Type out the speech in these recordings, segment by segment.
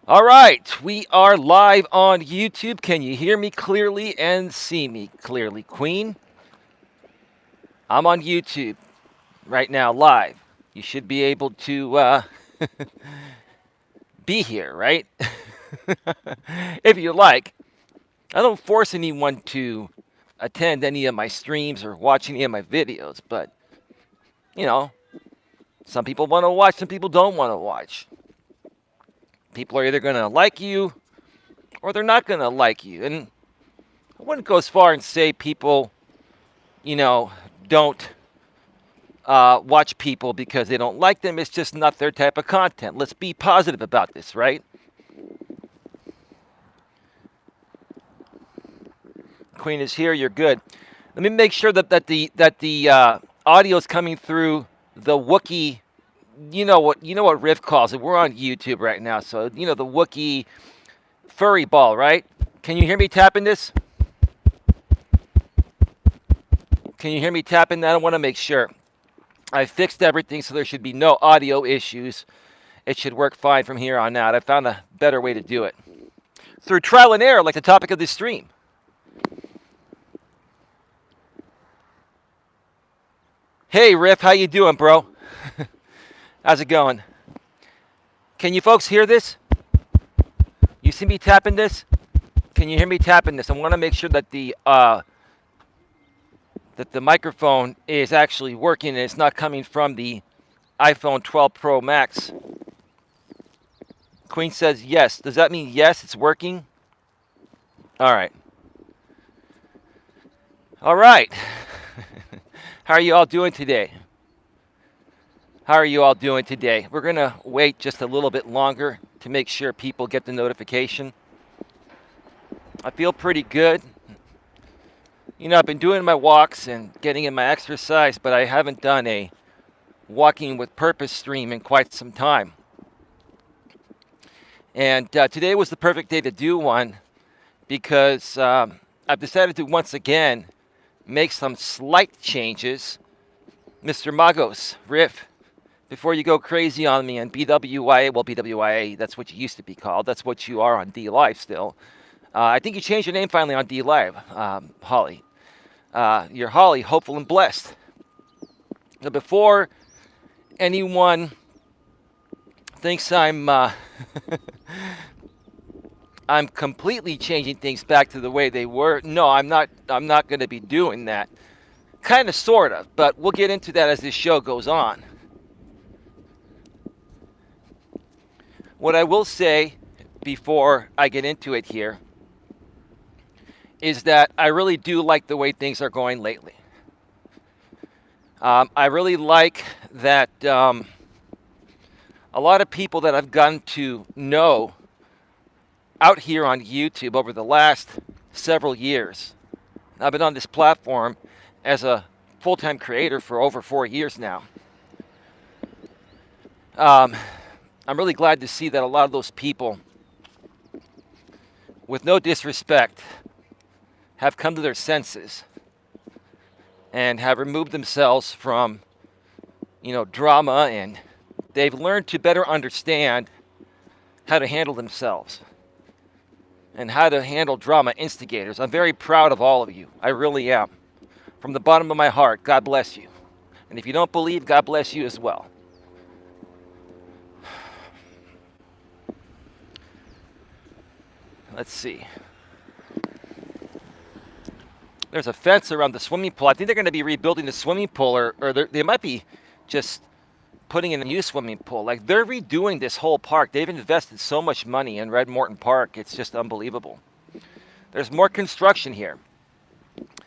All right, we are live on YouTube. Can you hear me clearly and see me clearly, Queen? I'm on YouTube right now, live. You should be able to be here, right? If you like. I don't force anyone to attend any of my streams or watch any of my videos, but, you know, some people want to watch, some people don't want to watch. People are either going to like you or they're not going to like you. And I wouldn't go as far and say people, you know, don't watch people because they don't like them. It's just not their type of content. Let's be positive about this, right? Queen is here. You're good. Let me make sure that the audio is coming through the Wookiee. You know what Riff calls it. We're on YouTube right now, so you know the Wookiee furry ball, right? Can you hear me tapping this? Can you hear me tapping that? I want to make sure. I fixed everything so there should be no audio issues. It should work fine from here on out. I found a better way to do it. Through trial and error, like the topic of this stream. Hey, Riff, how you doing, bro? How's it going? Can you folks hear this? You see me tapping this? Can you hear me tapping this? I want to make sure that the microphone is actually working and it's not coming from the iPhone 12 Pro Max. Queen says yes. Does that mean yes, it's working? All right. All right. How are you all doing today? How are you all doing today? We're going to wait just a little bit longer to make sure people get the notification. I feel pretty good. You know, I've been doing my walks and getting in my exercise, but I haven't done a walking with purpose stream in quite some time. And today was the perfect day to do one because I've decided to once again make some slight changes. Mr. Magos, Riff, before you go crazy on me on BWIA, well, BWIA, that's what you used to be called. That's what you are on D Live still. I think you changed your name finally on D Live, Holly. You're Holly, hopeful and blessed. Now, before anyone thinks I'm I'm completely changing things back to the way they were, no, I'm not going to be doing that. Kind of, sort of, but we'll get into that as this show goes on. What I will say before I get into it here is that I really do like the way things are going lately. I really like that a lot of people that I've gotten to know out here on YouTube over the last several years. I've been on this platform as a full-time creator for over 4 years now. I'm really glad to see that a lot of those people, with no disrespect, have come to their senses and have removed themselves from, drama, and they've learned to better understand how to handle themselves and how to handle drama instigators. I'm very proud of all of you. I really am. From the bottom of my heart, God bless you. And if you don't believe, God bless you as well. Let's see. There's a fence around the swimming pool. I think they're going to be rebuilding the swimming pool, or they might be just putting in a new swimming pool. Like, they're redoing this whole park. They've invested so much money in Red Morton Park. It's just unbelievable. There's more construction here.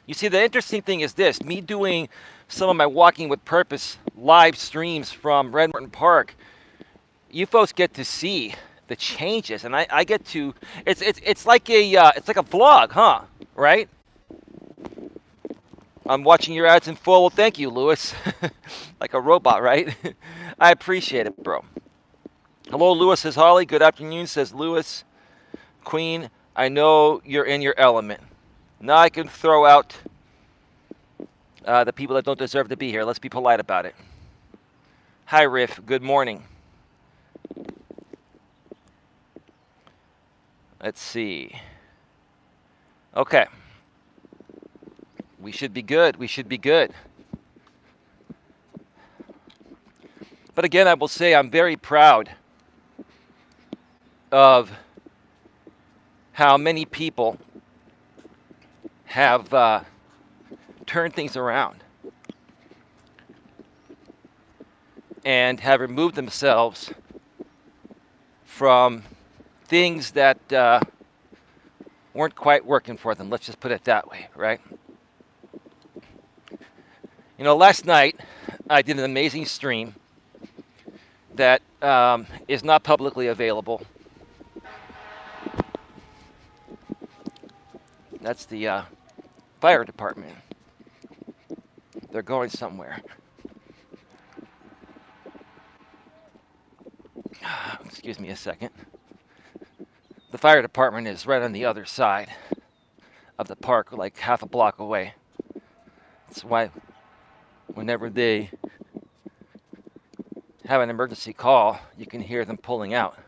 You see, the interesting thing is this. Me doing some of my Walking with Purpose live streams from Red Morton Park, you folks get to see the changes, and I get to. It's like a vlog, huh? Right? I'm watching your ads in full. Well, thank you, Lewis. Like a robot, right? I appreciate it, bro. Hello, Lewis, says Holly. Good afternoon, says Lewis. Queen, I know you're in your element. Now I can throw out the people that don't deserve to be here. Let's be polite about it. Hi, Riff. Good morning. Let's see. Okay. We should be good. We should be good. But again, I will say I'm very proud of how many people have turned things around and have removed themselves from things that weren't quite working for them. Let's just put it that way, right? You know, last night I did an amazing stream that is not publicly available. That's the fire department. They're going somewhere. Excuse me a second. The fire department is right on the other side of the park, like half a block away. That's why whenever they have an emergency call, you can hear them pulling out.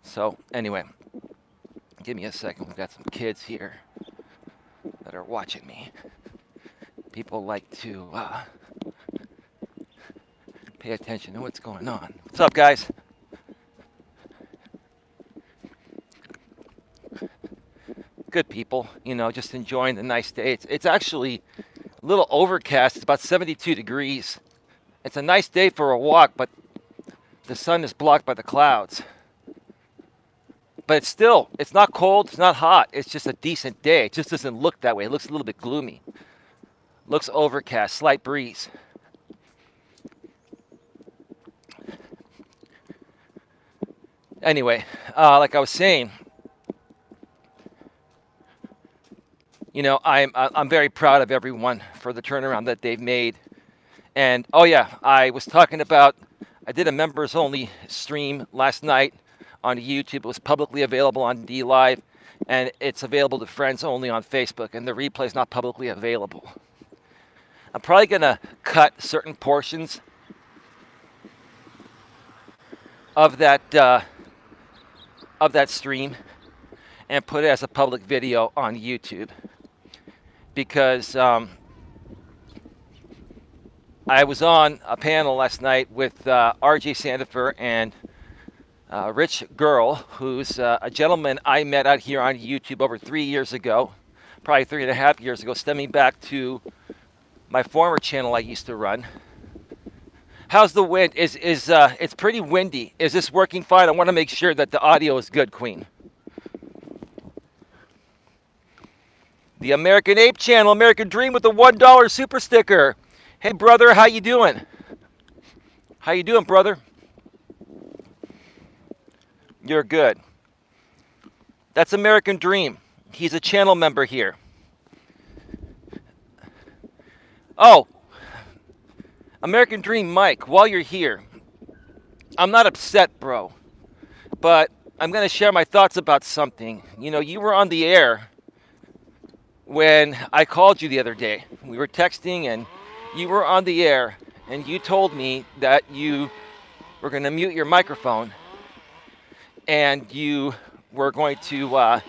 So anyway, give me a second. We've got some kids here that are watching me. People like to pay attention to what's going on. What's up, guys? Good people, you know, just enjoying the nice day. It's actually a little overcast. It's about 72 degrees. It's a nice day for a walk, but the sun is blocked by the clouds. But it's not cold, it's not hot. It's just a decent day. It just doesn't look that way. It looks a little bit gloomy. Looks overcast, slight breeze. Anyway, like I was saying, you know, I'm very proud of everyone for the turnaround that they've made. And oh yeah, I did a members only stream last night on YouTube. It was publicly available on D Live, and it's available to friends only on Facebook, and the replay is not publicly available. I'm probably gonna cut certain portions of that stream and put it as a public video on YouTube, because I was on a panel last night with RJ Sandifer and Rich Girl, who's a gentleman I met out here on YouTube over 3 years ago, probably 3.5 years ago, stemming back to my former channel I used to run. How's the wind? It's pretty windy. Is this working fine? I want to make sure that the audio is good, Queen. The American Ape Channel, American Dream with the $1 super sticker. Hey, brother, how you doing? How you doing, brother? You're good. That's American Dream. He's a channel member here. Oh, American Dream Mike, while you're here, I'm not upset, bro, but I'm going to share my thoughts about something. You know, you were on the air when I called you the other day. We were texting, and you were on the air, and you told me that you were going to mute your microphone, and you were going to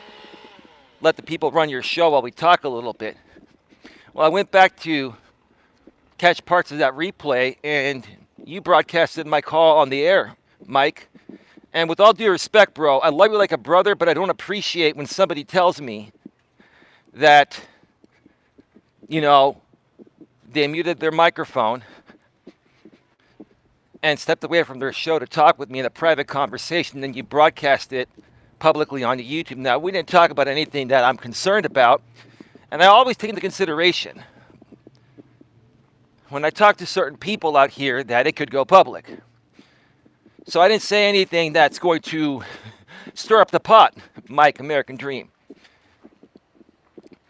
let the people run your show while we talk a little bit. Well, I went back to catch parts of that replay, and you broadcasted my call on the air, Mike. And with all due respect, bro, I love you like a brother, but I don't appreciate when somebody tells me that, you know, they muted their microphone and stepped away from their show to talk with me in a private conversation, then you broadcast it publicly on YouTube. Now, we didn't talk about anything that I'm concerned about, and I always take into consideration when I talk to certain people out here that it could go public. So I didn't say anything that's going to stir up the pot, Mike, American Dream.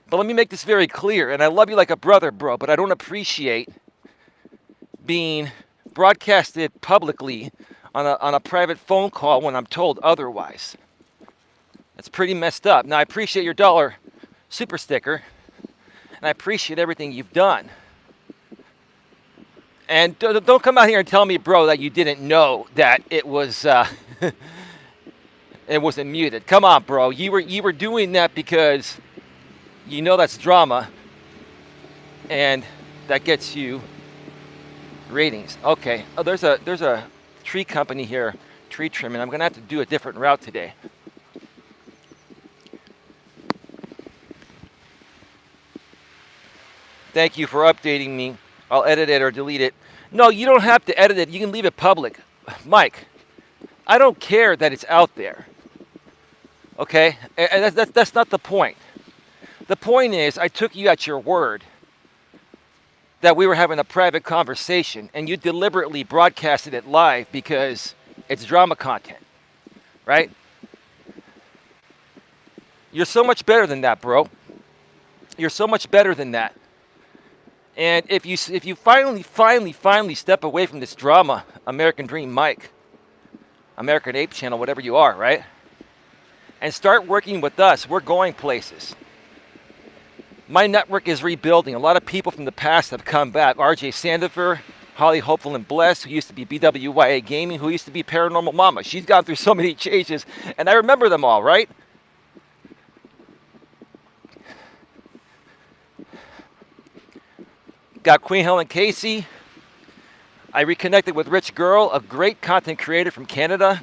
But let me make this very clear, and I love you like a brother, bro, but I don't appreciate being broadcasted publicly on a private phone call when I'm told otherwise. That's pretty messed up. Now, I appreciate your $1 super sticker, and I appreciate everything you've done. And don't come out here and tell me, bro, that you didn't know that it was it wasn't muted. Come on, bro. You were doing that because you know that's drama, and that gets you ratings. Okay. Oh, there's a tree company here, tree trimming. I'm gonna have to do a different route today. Thank you for updating me. I'll edit it or delete it. No, you don't have to edit it. You can leave it public. Mike, I don't care that it's out there. Okay? And that's not the point. The point is, I took you at your word that we were having a private conversation, and you deliberately broadcasted it live because it's drama content, right? You're so much better than that, bro. You're so much better than that. And if you finally step away from this drama, American Dream Mike, American Ape Channel, whatever you are, right? And start working with us, we're going places. My network is rebuilding. A lot of people from the past have come back. RJ Sandifer, Holly Hopeful and Blessed, who used to be BWYA Gaming, who used to be Paranormal Mama. She's gone through so many changes, and I remember them all, right? Got Queen Helen Casey. I reconnected with Rich Girl, a great content creator from Canada.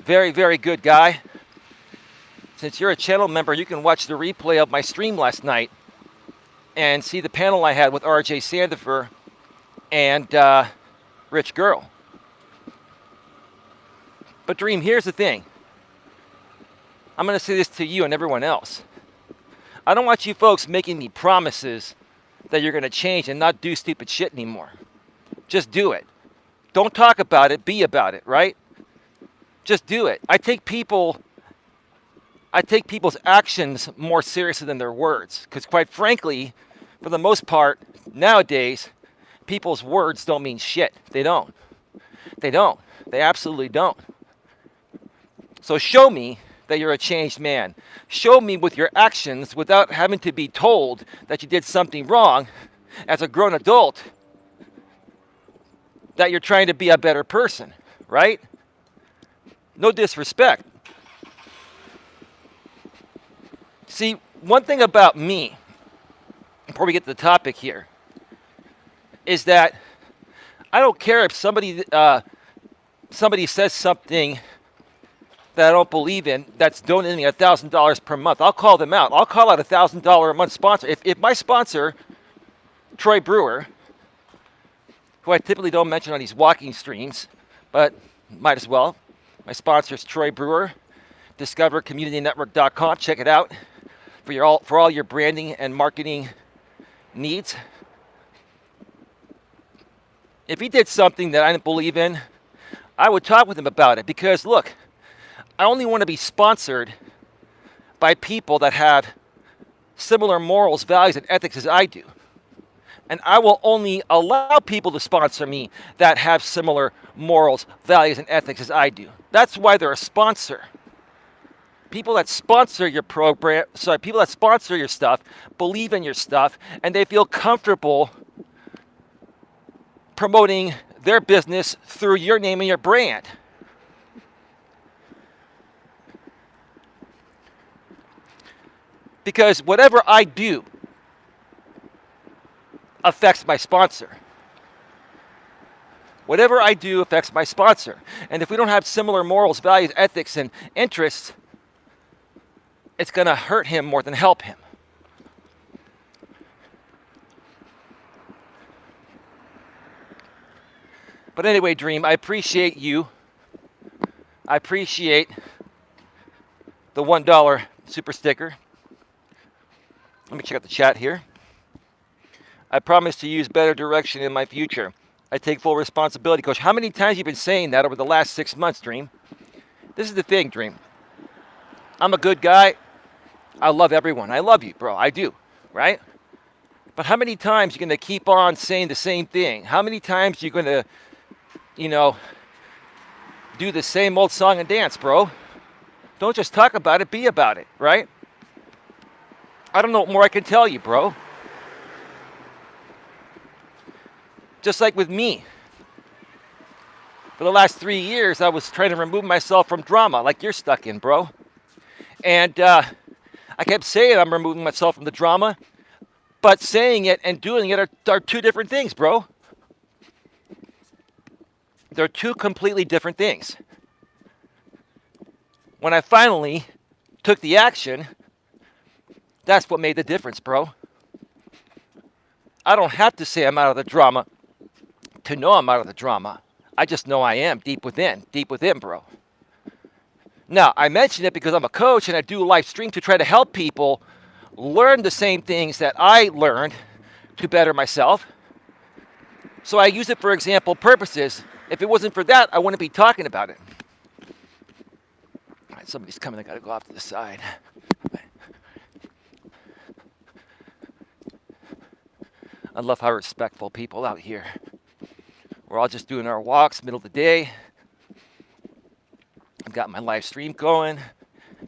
Very, very good guy. Since you're a channel member, you can watch the replay of my stream last night and see the panel I had with RJ Sandifer and Rich Girl. But Dream, here's the thing. I'm going to say this to you and everyone else. I don't want you folks making me promises that you're going to change and not do stupid shit anymore. Just do it. Don't talk about it, be about it, right? Just do it. I take people's actions more seriously than their words. Because quite frankly, for the most part, nowadays, people's words don't mean shit. They don't. They don't. They absolutely don't. So show me that you're a changed man. Show me with your actions without having to be told that you did something wrong as a grown adult that you're trying to be a better person, right? No disrespect. See, one thing about me, before we get to the topic here, is that I don't care if somebody says something that I don't believe in that's donating me $1,000 per month. I'll call them out. I'll call out $1,000 a month sponsor. If my sponsor, Troy Brewer, who I typically don't mention on these walking streams, but might as well. My sponsor is Troy Brewer, discovercommunitynetwork.com. Check it out for all your branding and marketing needs. If he did something that I didn't believe in, I would talk with him about it because, look, I only want to be sponsored by people that have similar morals, values, and ethics as I do. And I will only allow people to sponsor me that have similar morals, values, and ethics as I do. That's why they're a sponsor. People that sponsor your program, people that sponsor your stuff, believe in your stuff, and they feel comfortable promoting their business through your name and your brand. Because whatever I do affects my sponsor. Whatever I do affects my sponsor. And if we don't have similar morals, values, ethics, and interests, it's going to hurt him more than help him. But anyway, Dream, I appreciate you. I appreciate the $1 super sticker. Let me check out the chat here. I promise to use better direction in my future. I take full responsibility, Coach. How many times have you been saying that over the last 6 months, Dream? This is the thing, Dream. I'm a good guy. I love everyone. I love you, bro. I do, right? But how many times are you going to keep on saying the same thing? How many times are you going to, do the same old song and dance, bro? Don't just talk about it, be about it, right? I don't know what more I can tell you, bro. Just like with me. For the last 3 years, I was trying to remove myself from drama, like you're stuck in, bro. And I kept saying I'm removing myself from the drama, but saying it and doing it are two different things, bro. They're two completely different things. When I finally took the action, that's what made the difference, bro. I don't have to say I'm out of the drama to know I'm out of the drama. I just know I am deep within, bro. Now, I mention it because I'm a coach and I do a live stream to try to help people learn the same things that I learned to better myself. So I use it for example purposes. If it wasn't for that, I wouldn't be talking about it. All right, somebody's coming. I got to go off to the side. I love how respectful people out here. We're all just doing our walks, middle of the day. I've got my live stream going.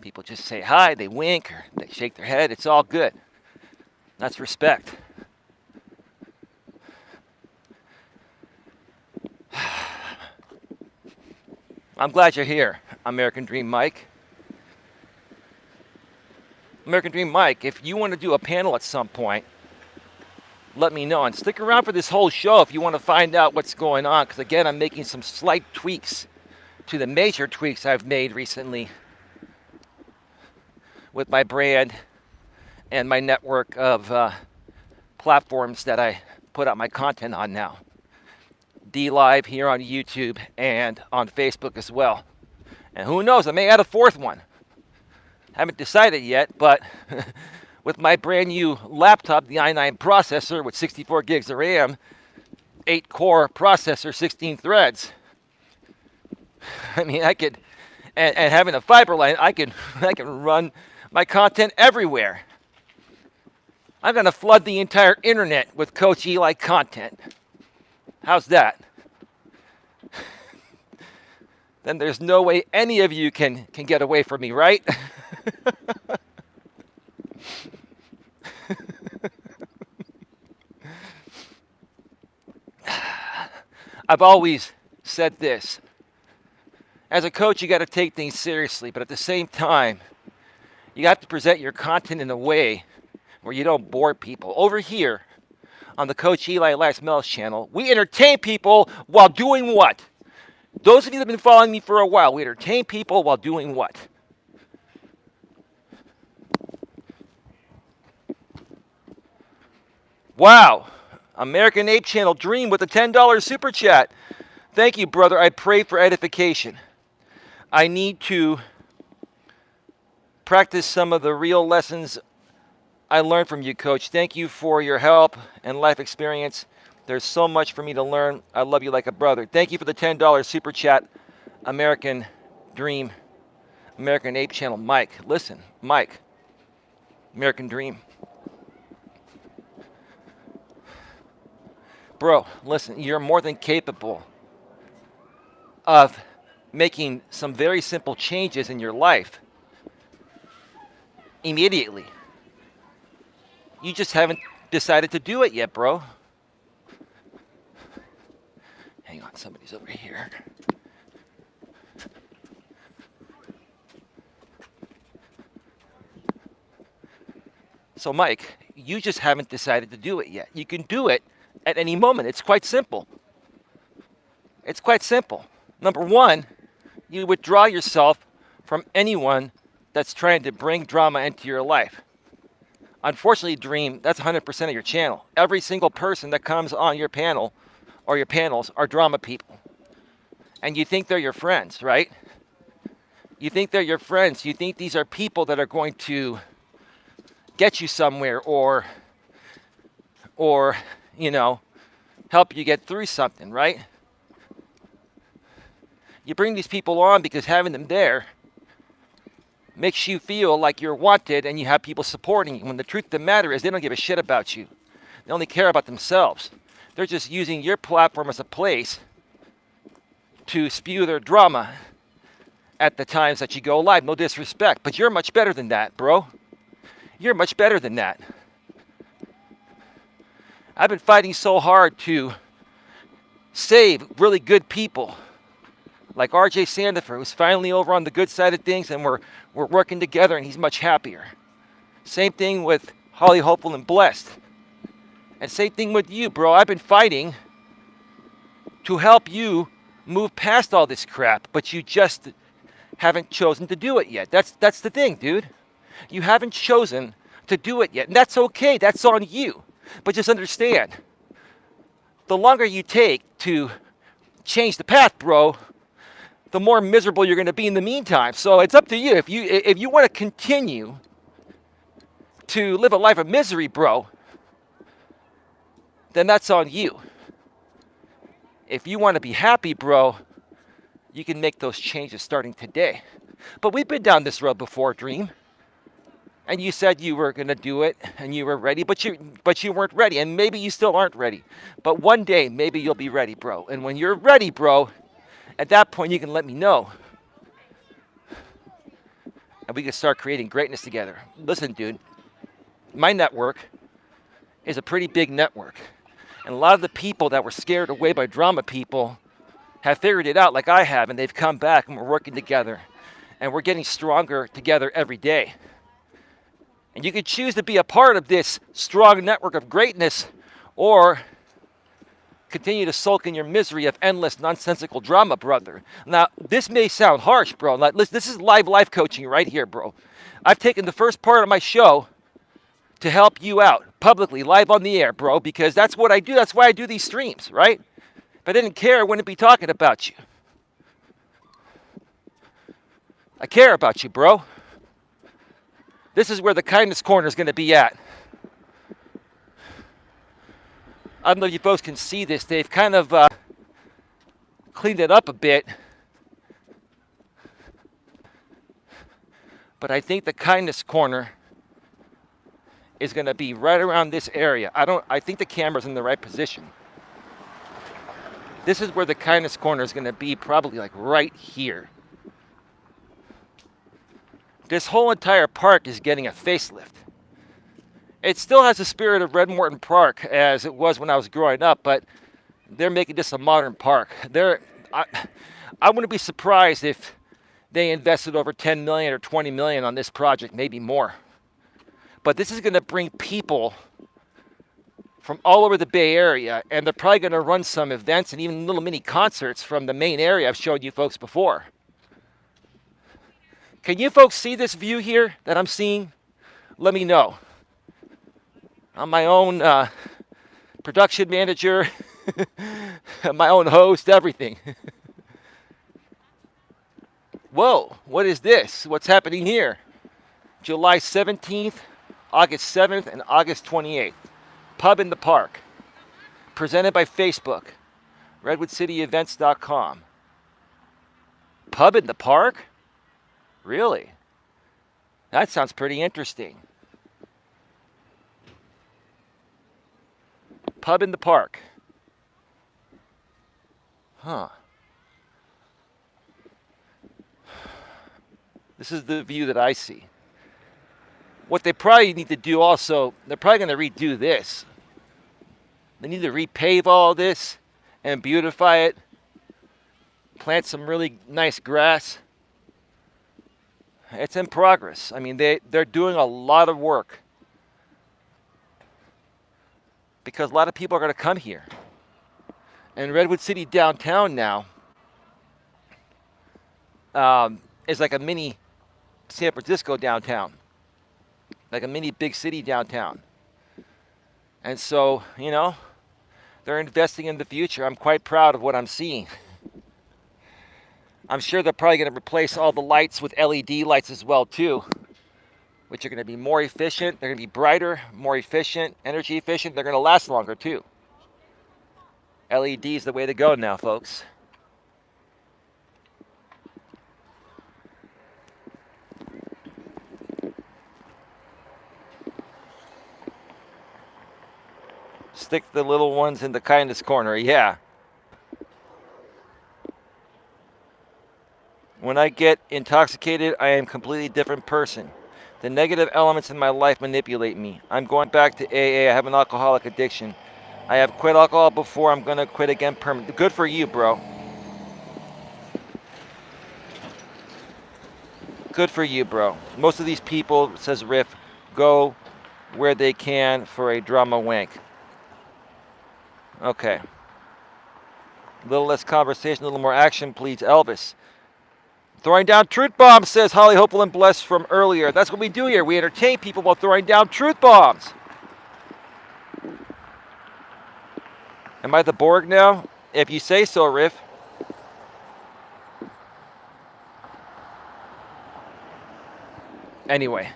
People just say hi, they wink, or they shake their head. It's all good. That's respect. I'm glad you're here, American Dream Mike. American Dream Mike, if you want to do a panel at some point, let me know. And stick around for this whole show if you want to find out what's going on. Because again, I'm making some slight tweaks to the major tweaks I've made recently with my brand and my network of platforms that I put out my content on now. D Live here on YouTube and on Facebook as well. And who knows, I may add a fourth one. Haven't decided yet, but with my brand new laptop, the i9 processor with 64 gigs of RAM, 8-core processor, 16 threads. I mean, I could, and having a fiber line, I can run my content everywhere. I'm going to flood the entire internet with Coach Eli content. How's that? Then there's no way any of you can get away from me, right? I've always said this. As a coach, you got to take things seriously, but at the same time, you have to present your content in a way where you don't bore people. Over here on the Coach Eli Elias Melas channel, we entertain people while doing what? Those of you that have been following me for a while, we entertain people while doing what? Wow. American Ape Channel Dream with a $10 super chat. Thank you, brother. I pray for edification. I need to practice some of the real lessons I learned from you, Coach. Thank you for your help and life experience. There's so much for me to learn. I love you like a brother. Thank you for the $10 super chat, American Dream, American Ape Channel. Mike, listen, Mike, American Dream. Bro, listen, you're more than capable of making some very simple changes in your life immediately. You just haven't decided to do it yet, bro. Hang on, somebody's over here. So, Mike, you just haven't decided to do it yet. You can do it at any moment. It's quite simple. It's quite simple. Number one, you withdraw yourself from anyone that's trying to bring drama into your life. Unfortunately, Dream, that's 100% of your channel. Every single person that comes on your panel or your panels are drama people. And you think they're your friends, right? You think they're your friends. You think these are people that are going to get you somewhere or you know, help you get through something, right? You bring these people on because having them there makes you feel like you're wanted and you have people supporting you. When the truth of the matter is they don't give a shit about you. They only care about themselves. They're just using your platform as a place to spew their drama at the times that you go live. No disrespect, but you're much better than that, bro. You're much better than that. I've been fighting so hard to save really good people like RJ Sandifer, who's finally over on the good side of things, and we're working together, and he's much happier. Same thing with Holly Hopeful and Blessed. And same thing with you, bro. I've been fighting to help you move past all this crap, but you just haven't chosen to do it yet. That's the thing, dude. You haven't chosen to do it yet, and that's okay. That's on you. But just understand, the longer you take to change the path, bro, the more miserable you're going to be in the meantime. So it's up to you. If you want to continue to live a life of misery, bro, then that's on you. If you want to be happy, bro, you can make those changes starting today. But we've been down this road before, Dream. And you said you were going to do it and you were ready, but you weren't ready, and maybe you still aren't ready. But one day maybe you'll be ready, bro. And when you're ready, bro, at that point you can let me know. And we can start creating greatness together. Listen, dude, my network is a pretty big network. And a lot of the people that were scared away by drama people have figured it out like I have, and they've come back, and we're working together. And we're getting stronger together every day. And you can choose to be a part of this strong network of greatness, or continue to sulk in your misery of endless nonsensical drama, brother. Now, this may sound harsh, bro. Like, listen, this is live life coaching right here, bro. I've taken the first part of my show to help you out publicly, live on the air, bro, because that's what I do. That's why I do these streams, right? If I didn't care, I wouldn't be talking about you. I care about you, bro. This is where the kindness corner is going to be at. I don't know if you folks can see this. They've kind of cleaned it up a bit. But I think the kindness corner is going to be right around this area. I think the camera's in the right position. This is where the kindness corner is going to be, probably like right here. This whole entire park is getting a facelift. It still has the spirit of Red Morton Park as it was when I was growing up, but they're making this a modern park. I wouldn't be surprised if they invested over 10 million or 20 million on this project, maybe more. But this is going to bring people from all over the Bay Area, and they're probably going to run some events and even little mini concerts from the main area I've showed you folks before. Can you folks see this view here that I'm seeing? Let me know. I'm my own production manager, my own host, everything. Whoa, what is this? What's happening here? July 17th, August 7th, and August 28th. Pub in the Park. Presented by Facebook. RedwoodCityEvents.com. Pub in the Park? Really? That sounds pretty interesting. Pub in the Park. Huh. This is the view that I see. What they probably need to do also, they're probably going to redo this. They need to repave all this and beautify it. Plant some really nice grass. It's in progress. I mean, they're doing a lot of work. Because a lot of people are going to come here. And Redwood City downtown now is like a mini San Francisco downtown. Like a mini big city downtown. And so, you know, they're investing in the future. I'm quite proud of what I'm seeing. I'm sure they're probably going to replace all the lights with LED lights as well, too. Which are going to be more efficient. They're going to be brighter, more efficient, energy efficient. They're going to last longer, too. LED is the way to go now, folks. Stick the little ones in the kindness corner, yeah. When I get intoxicated, I am a completely different person. The negative elements in my life manipulate me. I'm going back to AA. I have an alcoholic addiction. I have quit alcohol before. I'm going to quit again permanently. Good for you, bro. Good for you, bro. Most of these people, says Riff, go where they can for a drama wank. Okay. A little less conversation, a little more action, please, Elvis. Throwing down truth bombs, says Holly Hopeful and Blessed from earlier. That's what we do here. We entertain people while throwing down truth bombs. Am I the Borg now? If you say so, Riff. Anyway.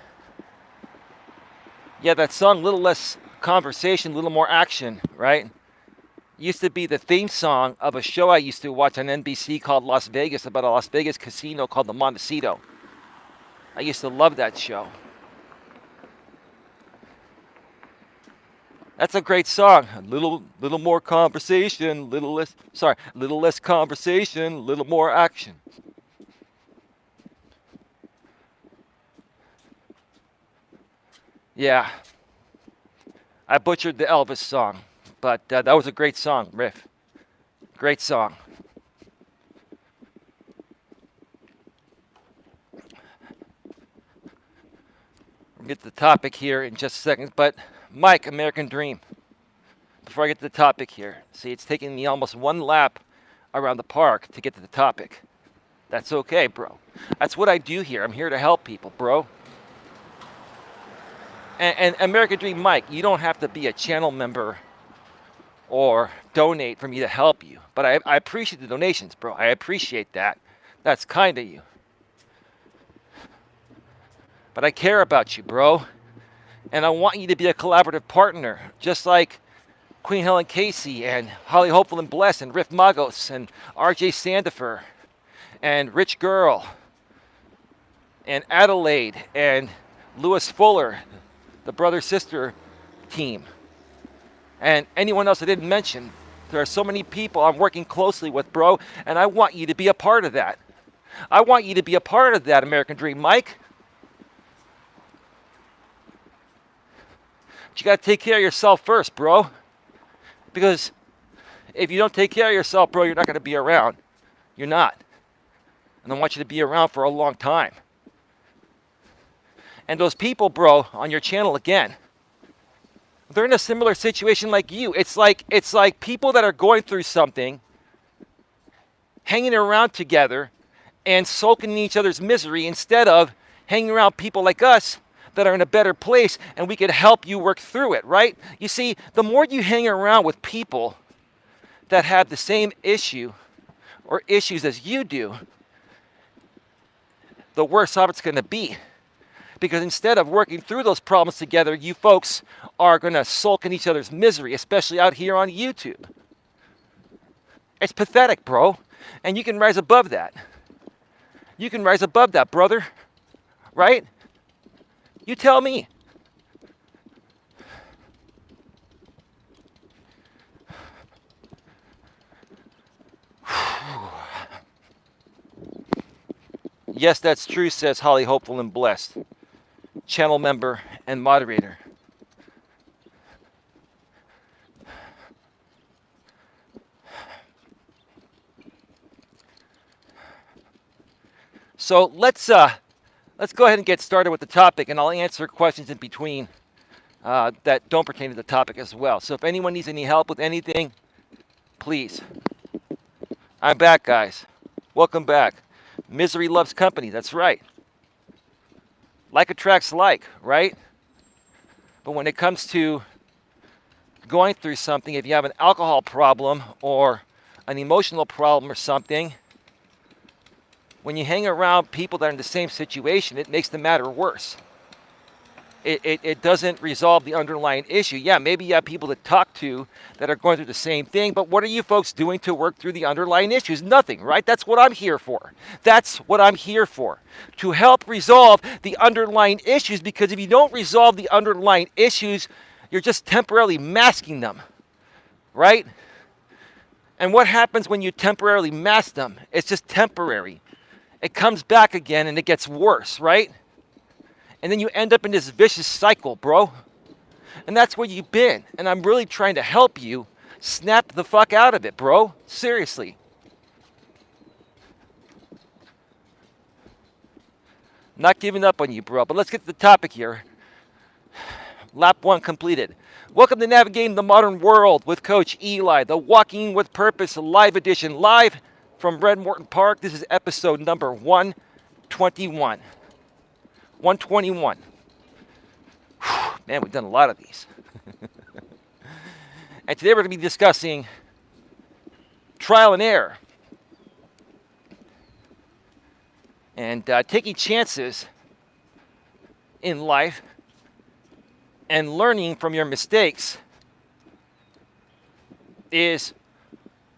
Yeah, that song, little less conversation, little more action, right? Used to be the theme song of a show I used to watch on NBC called Las Vegas, about a Las Vegas casino called the Montecito. I used to love that show. That's a great song. A little more conversation, little less conversation, little more action. Yeah. I butchered the Elvis song, but that was a great song, Riff. Great song. We'll get to the topic here in just a second, but Mike, American Dream. Before I get to the topic here, see, it's taking me almost one lap around the park to get to the topic. That's okay, bro. That's what I do here. I'm here to help people, bro. And American Dream, Mike, you don't have to be a channel member or donate for me to help you. But I appreciate the donations, bro. I appreciate that. That's kind of you. But I care about you, bro. And I want you to be a collaborative partner, just like Queen Helen Casey and Holly Hopeful and Bless and Riff Magos and RJ Sandifer and Rich Girl and Adelaide and Lewis Fuller, the brother-sister team. And anyone else I didn't mention. There are so many people I'm working closely with, bro, and I want you to be a part of that. I want you to be a part of that, American Dream, Mike. But you got to take care of yourself first, bro. Because if you don't take care of yourself, bro, you're not going to be around. You're not. And I want you to be around for a long time. And those people, bro, on your channel again, they're in a similar situation like you. It's like people that are going through something, hanging around together and sulking in each other's misery instead of hanging around people like us that are in a better place and we could help you work through it, right? You see, the more you hang around with people that have the same issue or issues as you do, the worse off it's going to be. Because instead of working through those problems together, you folks are going to sulk in each other's misery, especially out here on YouTube. It's pathetic, bro. And you can rise above that. You can rise above that, brother. Right? You tell me. Yes, that's true, says Holly Hopeful and Blessed. Channel member and moderator. So let's go ahead and get started with the topic, and I'll answer questions in between that don't pertain to the topic as well. So if anyone needs any help with anything, please. I'm back, guys. Welcome back. Misery loves company. That's right. Like attracts like, right? But when it comes to going through something, if you have an alcohol problem or an emotional problem or something, when you hang around people that are in the same situation, it makes the matter worse. It doesn't resolve the underlying issue. Yeah, maybe you have people to talk to that are going through the same thing, but what are you folks doing to work through the underlying issues? Nothing, right? That's what I'm here for. That's what I'm here for. To help resolve the underlying issues, because if you don't resolve the underlying issues, you're just temporarily masking them, right? And what happens when you temporarily mask them? It's just temporary. It comes back again and it gets worse, right? And then you end up in this vicious cycle, bro. And that's where you've been. And I'm really trying to help you snap the fuck out of it, bro. Seriously. Not giving up on you, bro. But let's get to the topic here. Lap 1 completed. Welcome to Navigating the Modern World with Coach Eli, the Walking with Purpose live edition, live from Red Morton Park. This is episode number 121. 121. Whew, man, we've done a lot of these. And today we're going to be discussing trial and error. And taking chances in life and learning from your mistakes is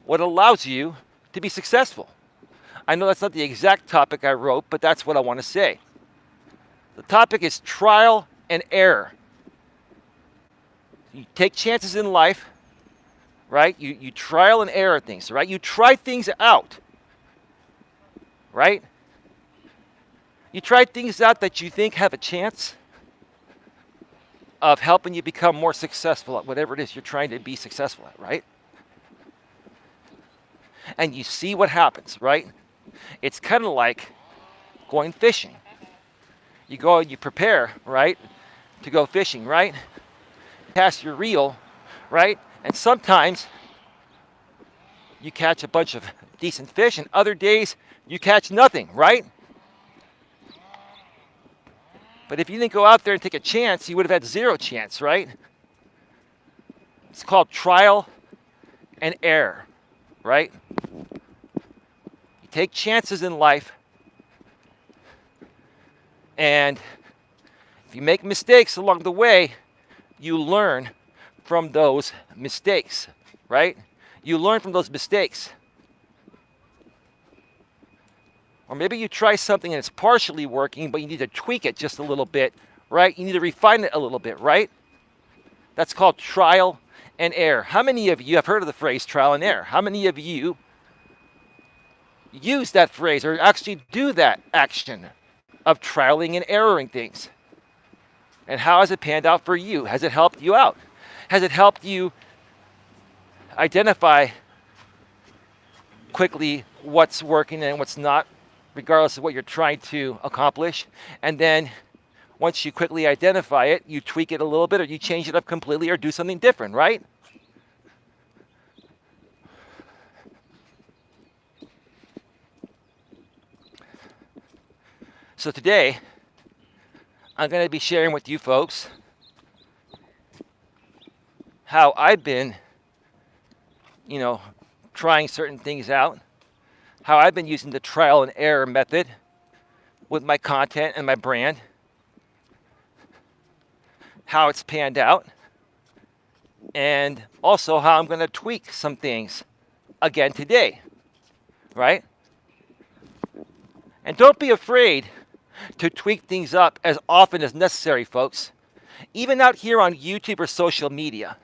what allows you to be successful. I know that's not the exact topic I wrote, but that's what I want to say. The topic is trial and error. You take chances in life, right? You trial and error things, right? You try things out, right? You try things out that you think have a chance of helping you become more successful at whatever it is you're trying to be successful at, right? And you see what happens, right? It's kind of like going fishing. You go and you prepare, right, to go fishing, right? Cast your reel, right? And sometimes you catch a bunch of decent fish, and other days you catch nothing, right? But if you didn't go out there and take a chance, you would have had zero chance, right? It's called trial and error, right? You take chances in life, and if you make mistakes along the way, you learn from those mistakes, right? You learn from those mistakes. Or maybe you try something and it's partially working, but you need to tweak it just a little bit, right? You need to refine it a little bit, right? That's called trial and error. How many of you have heard of the phrase trial and error? How many of you use that phrase or actually do that action of trialing and erroring things? And how has it panned out for you? Has it helped you out? Has it helped you identify quickly what's working and what's not, regardless of what you're trying to accomplish? And then once you quickly identify it, you tweak it a little bit, or you change it up completely, or do something different, right? So today, I'm going to be sharing with you folks how I've been, trying certain things out, how I've been using the trial and error method with my content and my brand, how it's panned out, and also how I'm going to tweak some things again today, right? And don't be afraid to tweak things up as often as necessary, folks. Even out here on YouTube or social media,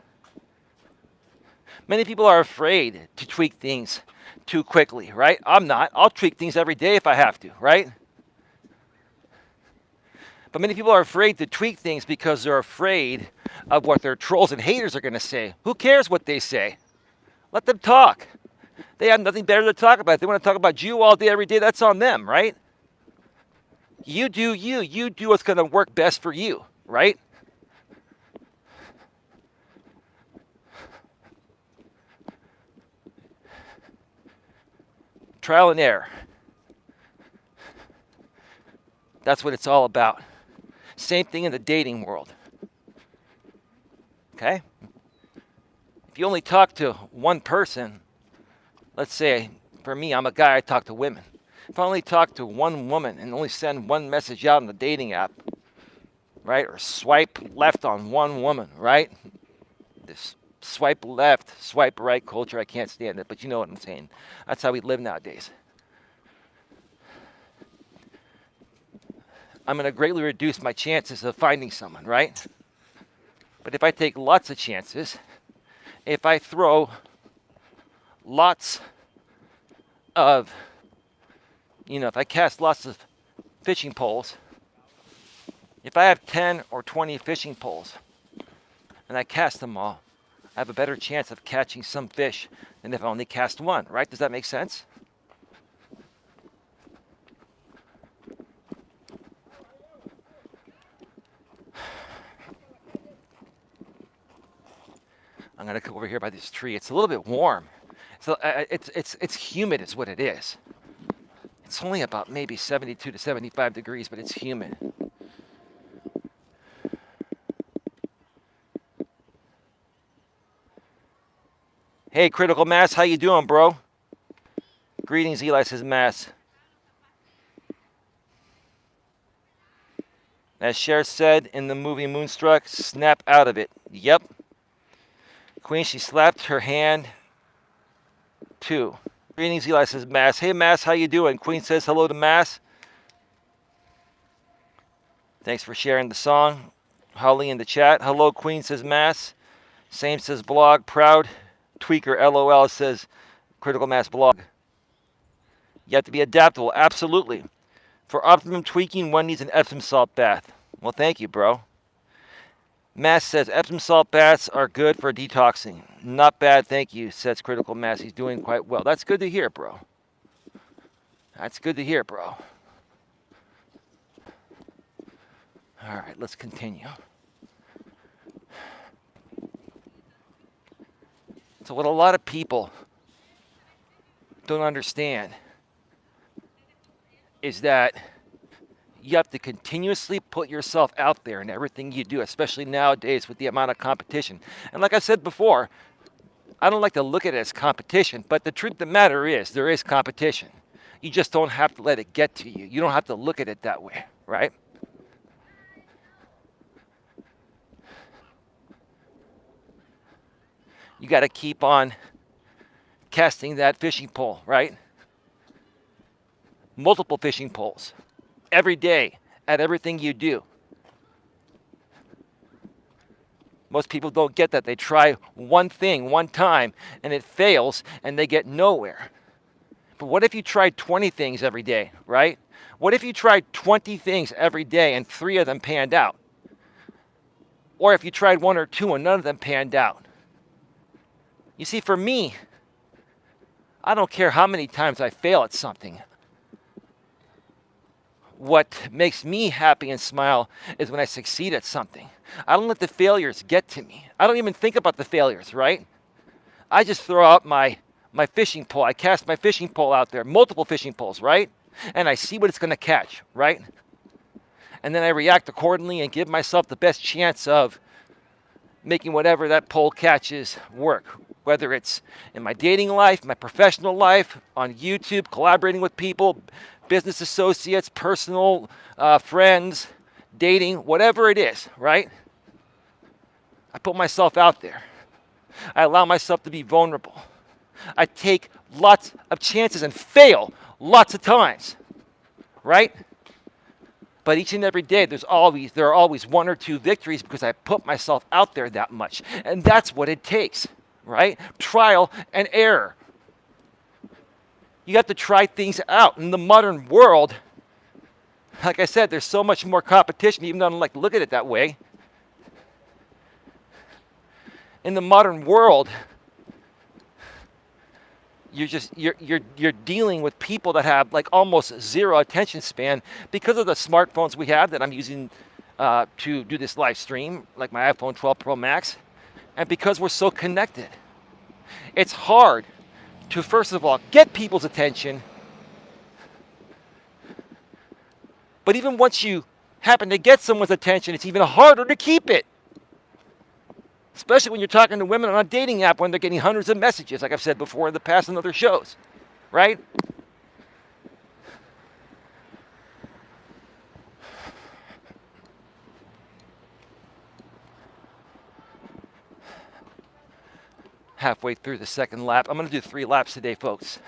many people are afraid to tweak things too quickly, right? I'm not. I'll tweak things every day if I have to, right? But many people are afraid to tweak things because they're afraid of what their trolls and haters are going to say. Who cares what they say? Let them talk. They have nothing better to talk about. If they want to talk about you all day, every day, that's on them, right? You do you. You do what's going to work best for you, right? Trial and error. That's what it's all about. Same thing in the dating world. Okay? If you only talk to one person, let's say, for me, I'm a guy, I talk to women. If I only talk to one woman and only send one message out on the dating app, right? Or swipe left on one woman, right? This swipe left, swipe right culture, I can't stand it, but you know what I'm saying. That's how we live nowadays. I'm going to greatly reduce my chances of finding someone, right? But if I take lots of chances, if I throw lots of, if I cast lots of fishing poles, if I have 10 or 20 fishing poles, and I cast them all, I have a better chance of catching some fish than if I only cast one, right? Does that make sense? I'm gonna come over here by this tree. It's a little bit warm. So it's humid is what it is. It's only about maybe 72 to 75 degrees, but it's humid. Hey, Critical Mass, how you doing, bro? Greetings, Elias Melas. As Cher said in the movie Moonstruck, snap out of it. Yep. Queen, she slapped her hand too. Greetings, Eli says Mass. Hey, Mass, how you doing? Queen says hello to Mass. Thanks for sharing the song. Holly in the chat. Hello, Queen says Mass. Same says blog. Proud tweaker LOL says Critical Mass blog. You have to be adaptable. Absolutely. For optimum tweaking, one needs an Epsom salt bath. Well, thank you, bro. Mass says Epsom salt baths are good for detoxing. Not bad, thank you, says Critical Mass. He's doing quite well. That's good to hear, bro. That's good to hear, bro. All right, let's continue. So what a lot of people don't understand is that you have to continuously put yourself out there in everything you do, especially nowadays with the amount of competition. And like I said before, I don't like to look at it as competition, but the truth of the matter is there is competition. You just don't have to let it get to you. You don't have to look at it that way, right? You got to keep on casting that fishing pole, right? Multiple fishing poles every day at everything you do. Most people don't get that. They try one thing one time and it fails and they get nowhere. But what if you tried 20 things every day, right? What if you tried 20 things every day and 3 of them panned out? Or if you tried 1 or 2 and none of them panned out? You see, for me, I don't care how many times I fail at something. What makes me happy and smile is when I succeed at something. I don't let the failures get to me. I don't even think about the failures, right? I just throw out my fishing pole. I cast my fishing pole out there, multiple fishing poles, right? And I see what it's going to catch, right? And then I react accordingly and give myself the best chance of making whatever that pole catches work. Whether it's in my dating life, my professional life, on YouTube, collaborating with people, business associates, personal friends, dating, whatever it is, right? I put myself out there. I allow myself to be vulnerable. I take lots of chances and fail lots of times, right? But each and every day, there are always 1 or 2 victories because I put myself out there that much. And that's what it takes, right? Trial and error. You have to try things out. In the modern world, like I said, there's so much more competition, even though I don't like to look at it that way. In the modern world, you're dealing with people that have like almost zero attention span because of the smartphones we have that I'm using to do this live stream, like my iPhone 12 Pro Max, and because we're so connected. It's hard to, first of all, get people's attention, but even once you happen to get someone's attention, it's even harder to keep it. Especially when you're talking to women on a dating app when they're getting hundreds of messages, like I've said before in the past on other shows, right? Halfway through the second lap. I'm going to do 3 laps today, folks.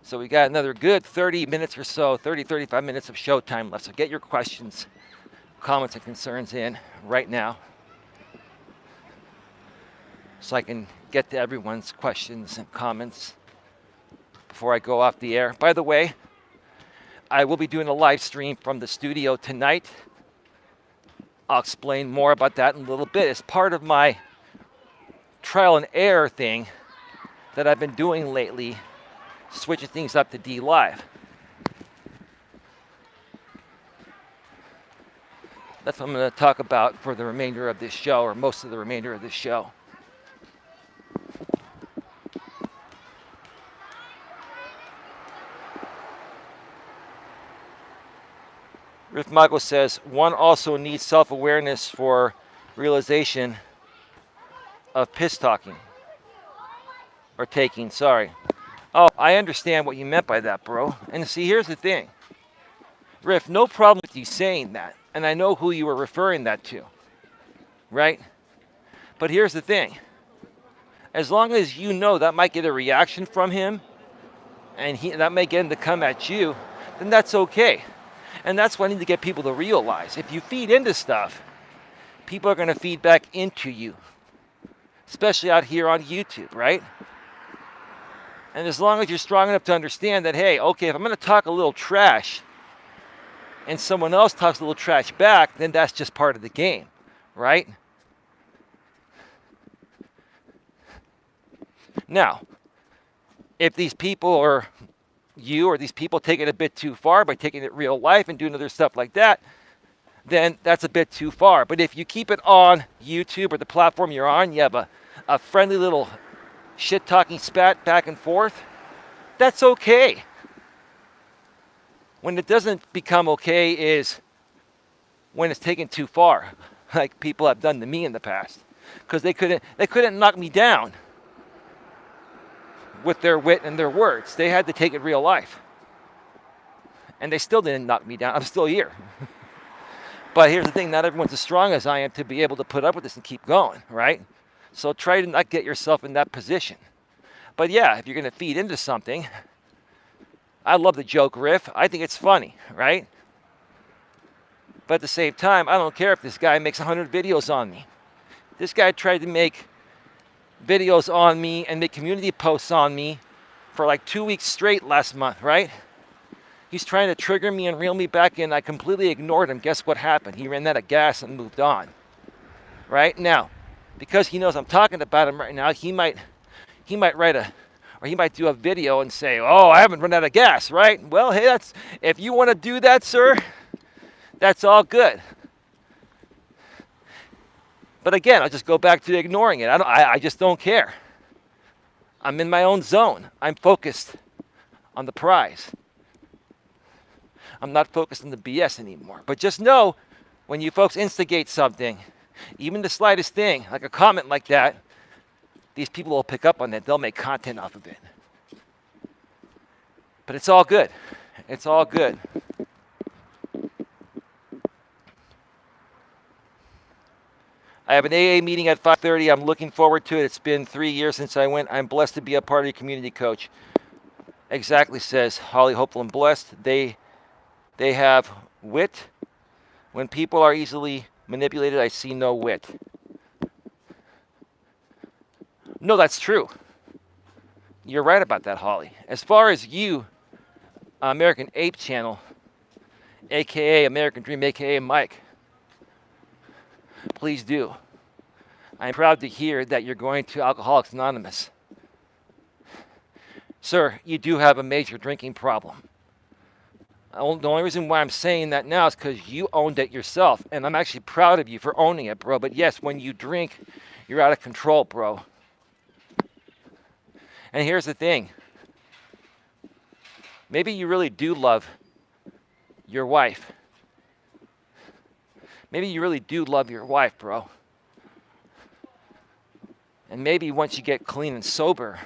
So we got another good 30 minutes or so, 30, 35 minutes of show time left. So get your questions, comments, and concerns in right now, so I can get to everyone's questions and comments before I go off the air. By the way, I will be doing a live stream from the studio tonight I'll explain more about that in a little bit. It's part of my trial and error thing that I've been doing lately, switching things up to D Live. That's what I'm going to talk about for the remainder of this show, or most of the remainder of this show. Riff Michael says, one also needs self-awareness for realization of piss talking. Or taking, sorry. Oh, I understand what you meant by that, bro. And see, here's the thing. Riff, no problem with you saying that. And I know who you were referring that to. Right? But here's the thing. As long as you know that might get a reaction from him, and that may get him to come at you, then that's okay. And that's what I need to get people to realize. If you feed into stuff, people are going to feed back into you. Especially out here on YouTube, right? And as long as you're strong enough to understand that, hey, okay, if I'm going to talk a little trash and someone else talks a little trash back, then that's just part of the game, right? Now, if these people or you or these people take it a bit too far by taking it real life and doing other stuff like that, then that's a bit too far. But if you keep it on YouTube or the platform you're on, you have a friendly little shit-talking spat back and forth, that's okay. When it doesn't become okay is when it's taken too far, like people have done to me in the past, because they couldn't knock me down with their wit and their words. They had to take it real life. And they still didn't knock me down. I'm still here. But here's the thing, not everyone's as strong as I am to be able to put up with this and keep going, right? So try to not get yourself in that position. But yeah, if you're going to feed into something, I love the joke riff. I think it's funny, right? But at the same time, I don't care if this guy makes 100 videos on me. This guy tried to make videos on me and make community posts on me for like 2 weeks straight last month, right? He's trying to trigger me and reel me back in. I completely ignored him. Guess what happened? He ran out of gas and moved on. Right? Now, because he knows I'm talking about him right now, he might do a video and say, oh, I haven't run out of gas, right? Well, hey, if you want to do that, sir, that's all good. But again, I'll just go back to ignoring it. I just don't care. I'm in my own zone. I'm focused on the prize. I'm not focused on the BS anymore. But just know, when you folks instigate something, even the slightest thing, like a comment like that, these people will pick up on it. They'll make content off of it. But it's all good. It's all good. I have an AA meeting at 5:30. I'm looking forward to it. It's been 3 years since I went. I'm blessed to be a part of your community, Coach. Exactly, says Holly, hopeful and blessed. They have wit. When people are easily manipulated, I see no wit. No, that's true. You're right about that, Holly. As far as you, American Ape Channel, a.k.a. American Dream, a.k.a. Mike, please do. I'm proud to hear that you're going to Alcoholics Anonymous. Sir, you do have a major drinking problem. The only reason why I'm saying that now is because you owned it yourself. And I'm actually proud of you for owning it, bro. But yes, when you drink, you're out of control, bro. And here's the thing. Maybe you really do love your wife. Maybe you really do love your wife, bro. And maybe once you get clean and sober,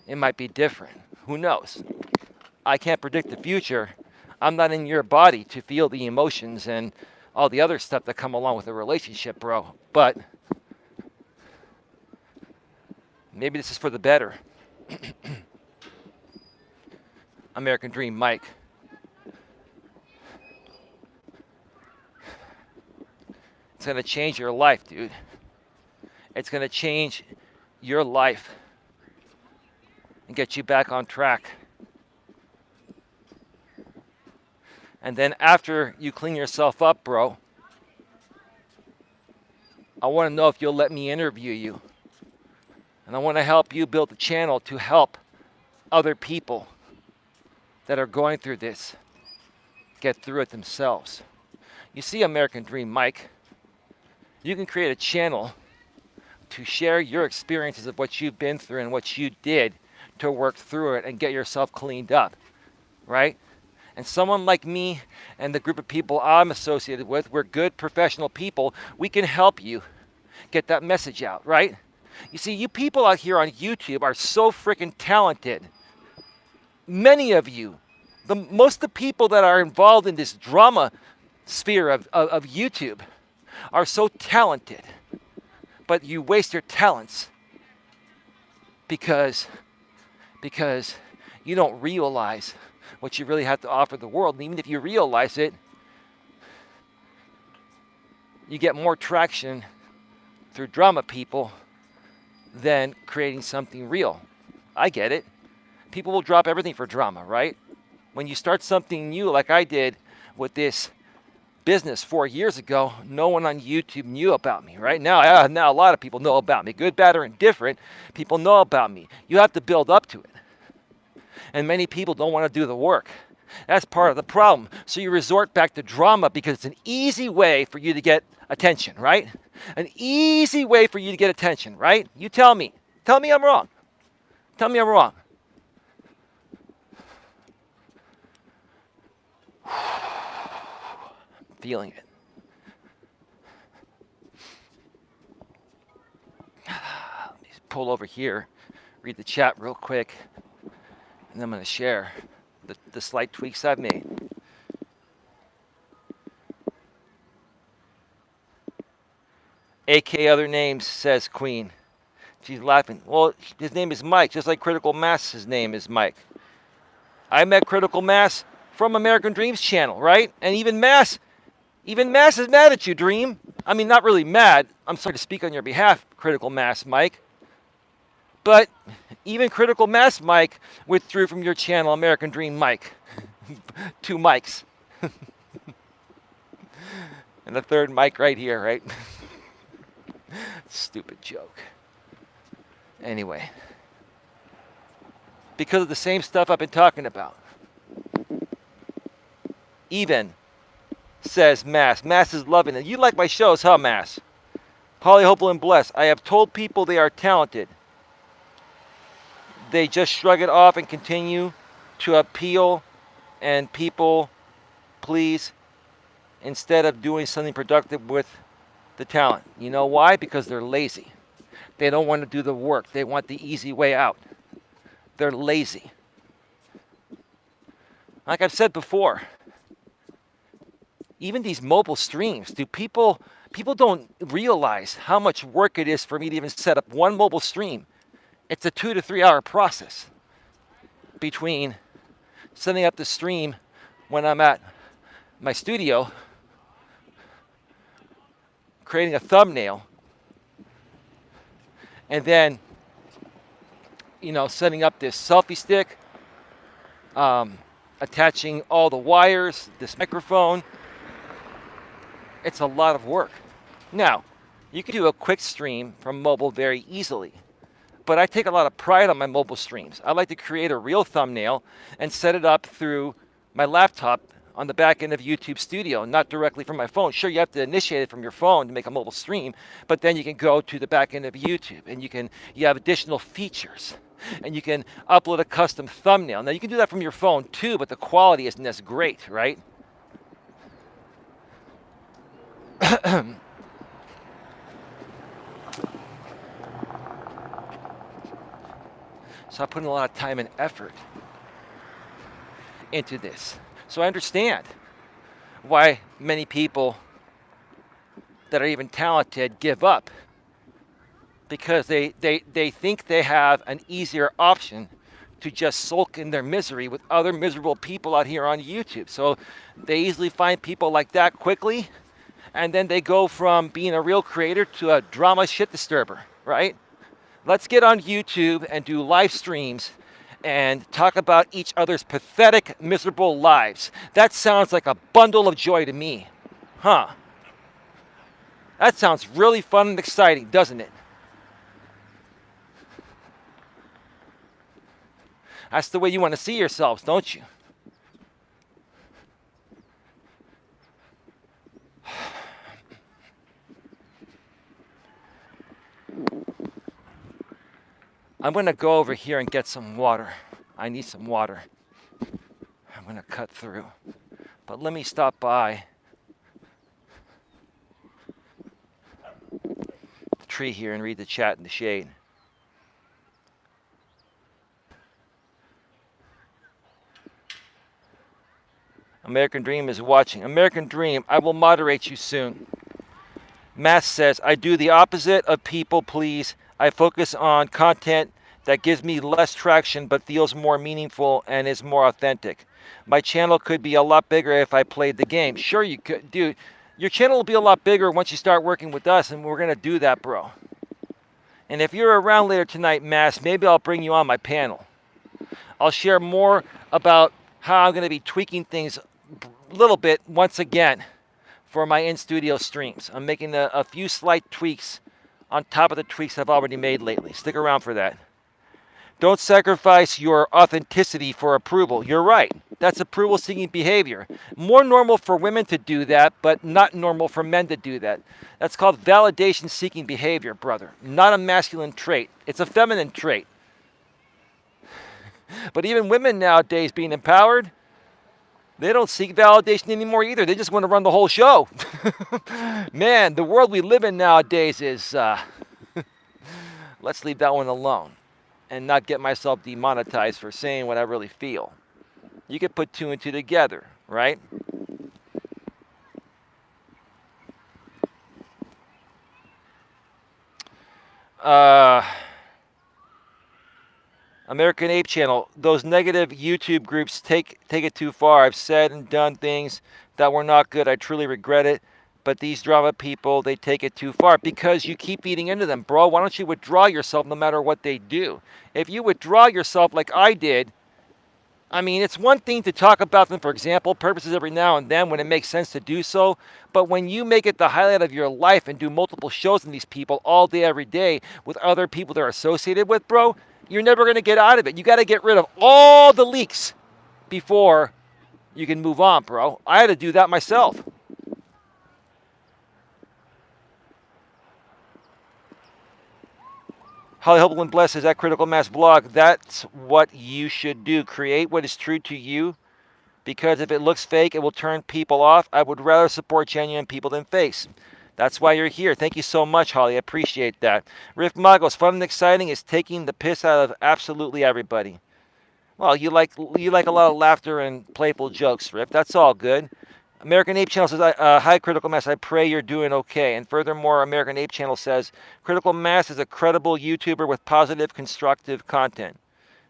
it might be different. Who knows? I can't predict the future. I'm not in your body to feel the emotions and all the other stuff that come along with a relationship, bro. But maybe this is for the better. American Dream, Mike. It's going to change your life, dude. It's going to change your life and get you back on track. And then after you clean yourself up, bro, I want to know if you'll let me interview you. And I want to help you build a channel to help other people that are going through this get through it themselves. You see, American Dream Mike, you can create a channel to share your experiences of what you've been through and what you did to work through it and get yourself cleaned up, right? And someone like me and the group of people I'm associated with, we're good professional people. We can help you get that message out, right? You see, you people out here on YouTube are so freaking talented. Many of you, most of the people that are involved in this drama sphere of YouTube are so talented, but you waste your talents because you don't realize what you really have to offer the world. And even if you realize it, you get more traction through drama people than creating something real. I get it. People will drop everything for drama, right? When you start something new like I did with this business 4 years ago, no one on YouTube knew about me, right? Now a lot of people know about me. Good, bad, or indifferent, people know about me. You have to build up to it. And many people don't want to do the work. That's part of the problem. So you resort back to drama because it's an easy way for you to get attention, right? An easy way for you to get attention, right? You tell me. Tell me I'm wrong. Tell me I'm wrong. Feeling it. Let me pull over here, read the chat real quick, and I'm going to share the slight tweaks I've made. AK other names, says Queen. She's laughing. Well, his name is Mike, just like Critical Mass, his name is Mike. I met Critical Mass from American Dream's channel, right? And even Mass is mad at you, Dream. I mean, not really mad. I'm sorry to speak on your behalf, Critical Mass Mike. But even Critical Mass Mike withdrew from your channel, American Dream Mike. 2 mics. And a third mic right here, right? Stupid joke. Anyway. Because of the same stuff I've been talking about. Even says Mass. Mass is loving it. You like my shows, huh, Mass? Holly, hopeful, and blessed. I have told people they are talented. They just shrug it off and continue to appeal and people please instead of doing something productive with the talent. You know why? Because they're lazy. They don't want to do the work. They want the easy way out. They're lazy. Like I've said before, even these mobile streams, people don't realize how much work it is for me to even set up one mobile stream. It's a 2 to 3 hour process between setting up the stream when I'm at my studio, creating a thumbnail, and then, setting up this selfie stick, attaching all the wires, this microphone. It's a lot of work. Now, you can do a quick stream from mobile very easily, but I take a lot of pride on my mobile streams. I like to create a real thumbnail and set it up through my laptop on the back end of YouTube Studio, not directly from my phone. Sure, you have to initiate it from your phone to make a mobile stream, but then you can go to the back end of YouTube and you have additional features. And you can upload a custom thumbnail. Now, you can do that from your phone too, but the quality isn't as great, right? So I put in a lot of time and effort into this. So I understand why many people that are even talented give up, because they think they have an easier option to just sulk in their misery with other miserable people out here on YouTube. So they easily find people like that quickly, and then they go from being a real creator to a drama shit disturber, right? Let's get on YouTube and do live streams and talk about each other's pathetic, miserable lives. That sounds like a bundle of joy to me. Huh? That sounds really fun and exciting, doesn't it? That's the way you want to see yourselves, don't you? I'm going to go over here and get some water. I need some water. I'm going to cut through. But let me stop by the tree here and read the chat in the shade. American Dream is watching. American Dream, I will moderate you soon. Matt says, I do the opposite of people please. I focus on content that gives me less traction but feels more meaningful and is more authentic. My channel could be a lot bigger if I played the game. Sure you could, dude. Your channel will be a lot bigger once you start working with us, and we're going to do that, bro. And if you're around later tonight, Mass, maybe I'll bring you on my panel. I'll share more about how I'm going to be tweaking things a little bit once again for my in-studio streams. I'm making a few slight tweaks on top of the tweaks I've already made lately. Stick around for that. Don't sacrifice your authenticity for approval. You're right. That's approval-seeking behavior. More normal for women to do that, but not normal for men to do that. That's called validation-seeking behavior, brother. Not a masculine trait. It's a feminine trait. But even women nowadays being empowered, they don't seek validation anymore either. They just want to run the whole show. Man, the world we live in nowadays is, let's leave that one alone and not get myself demonetized for saying what I really feel. You could put two and two together, right? American Ape Channel, those negative YouTube groups take it too far. I've said and done things that were not good. I truly regret it. But these drama people, they take it too far because you keep feeding into them, bro. Why don't you withdraw yourself no matter what they do? If you withdraw yourself like I did, I mean, it's one thing to talk about them for example purposes every now and then when it makes sense to do so. But when you make it the highlight of your life and do multiple shows on these people all day, every day with other people they're associated with, bro, you're never going to get out of it. You got to get rid of all the leaks before you can move on, bro. I had to do that myself. Holly Hopeful and Blessed is at Critical Mass Blog. That's what you should do. Create what is true to you, because if it looks fake, it will turn people off. I would rather support genuine people than fakes. That's why you're here. Thank you so much, Holly. I appreciate that. Riff Magos, fun and exciting is taking the piss out of absolutely everybody. Well, you like a lot of laughter and playful jokes, Riff. That's all good. American Ape Channel says, hi, Critical Mass. I pray you're doing okay. And furthermore, American Ape Channel says, Critical Mass is a credible YouTuber with positive, constructive content.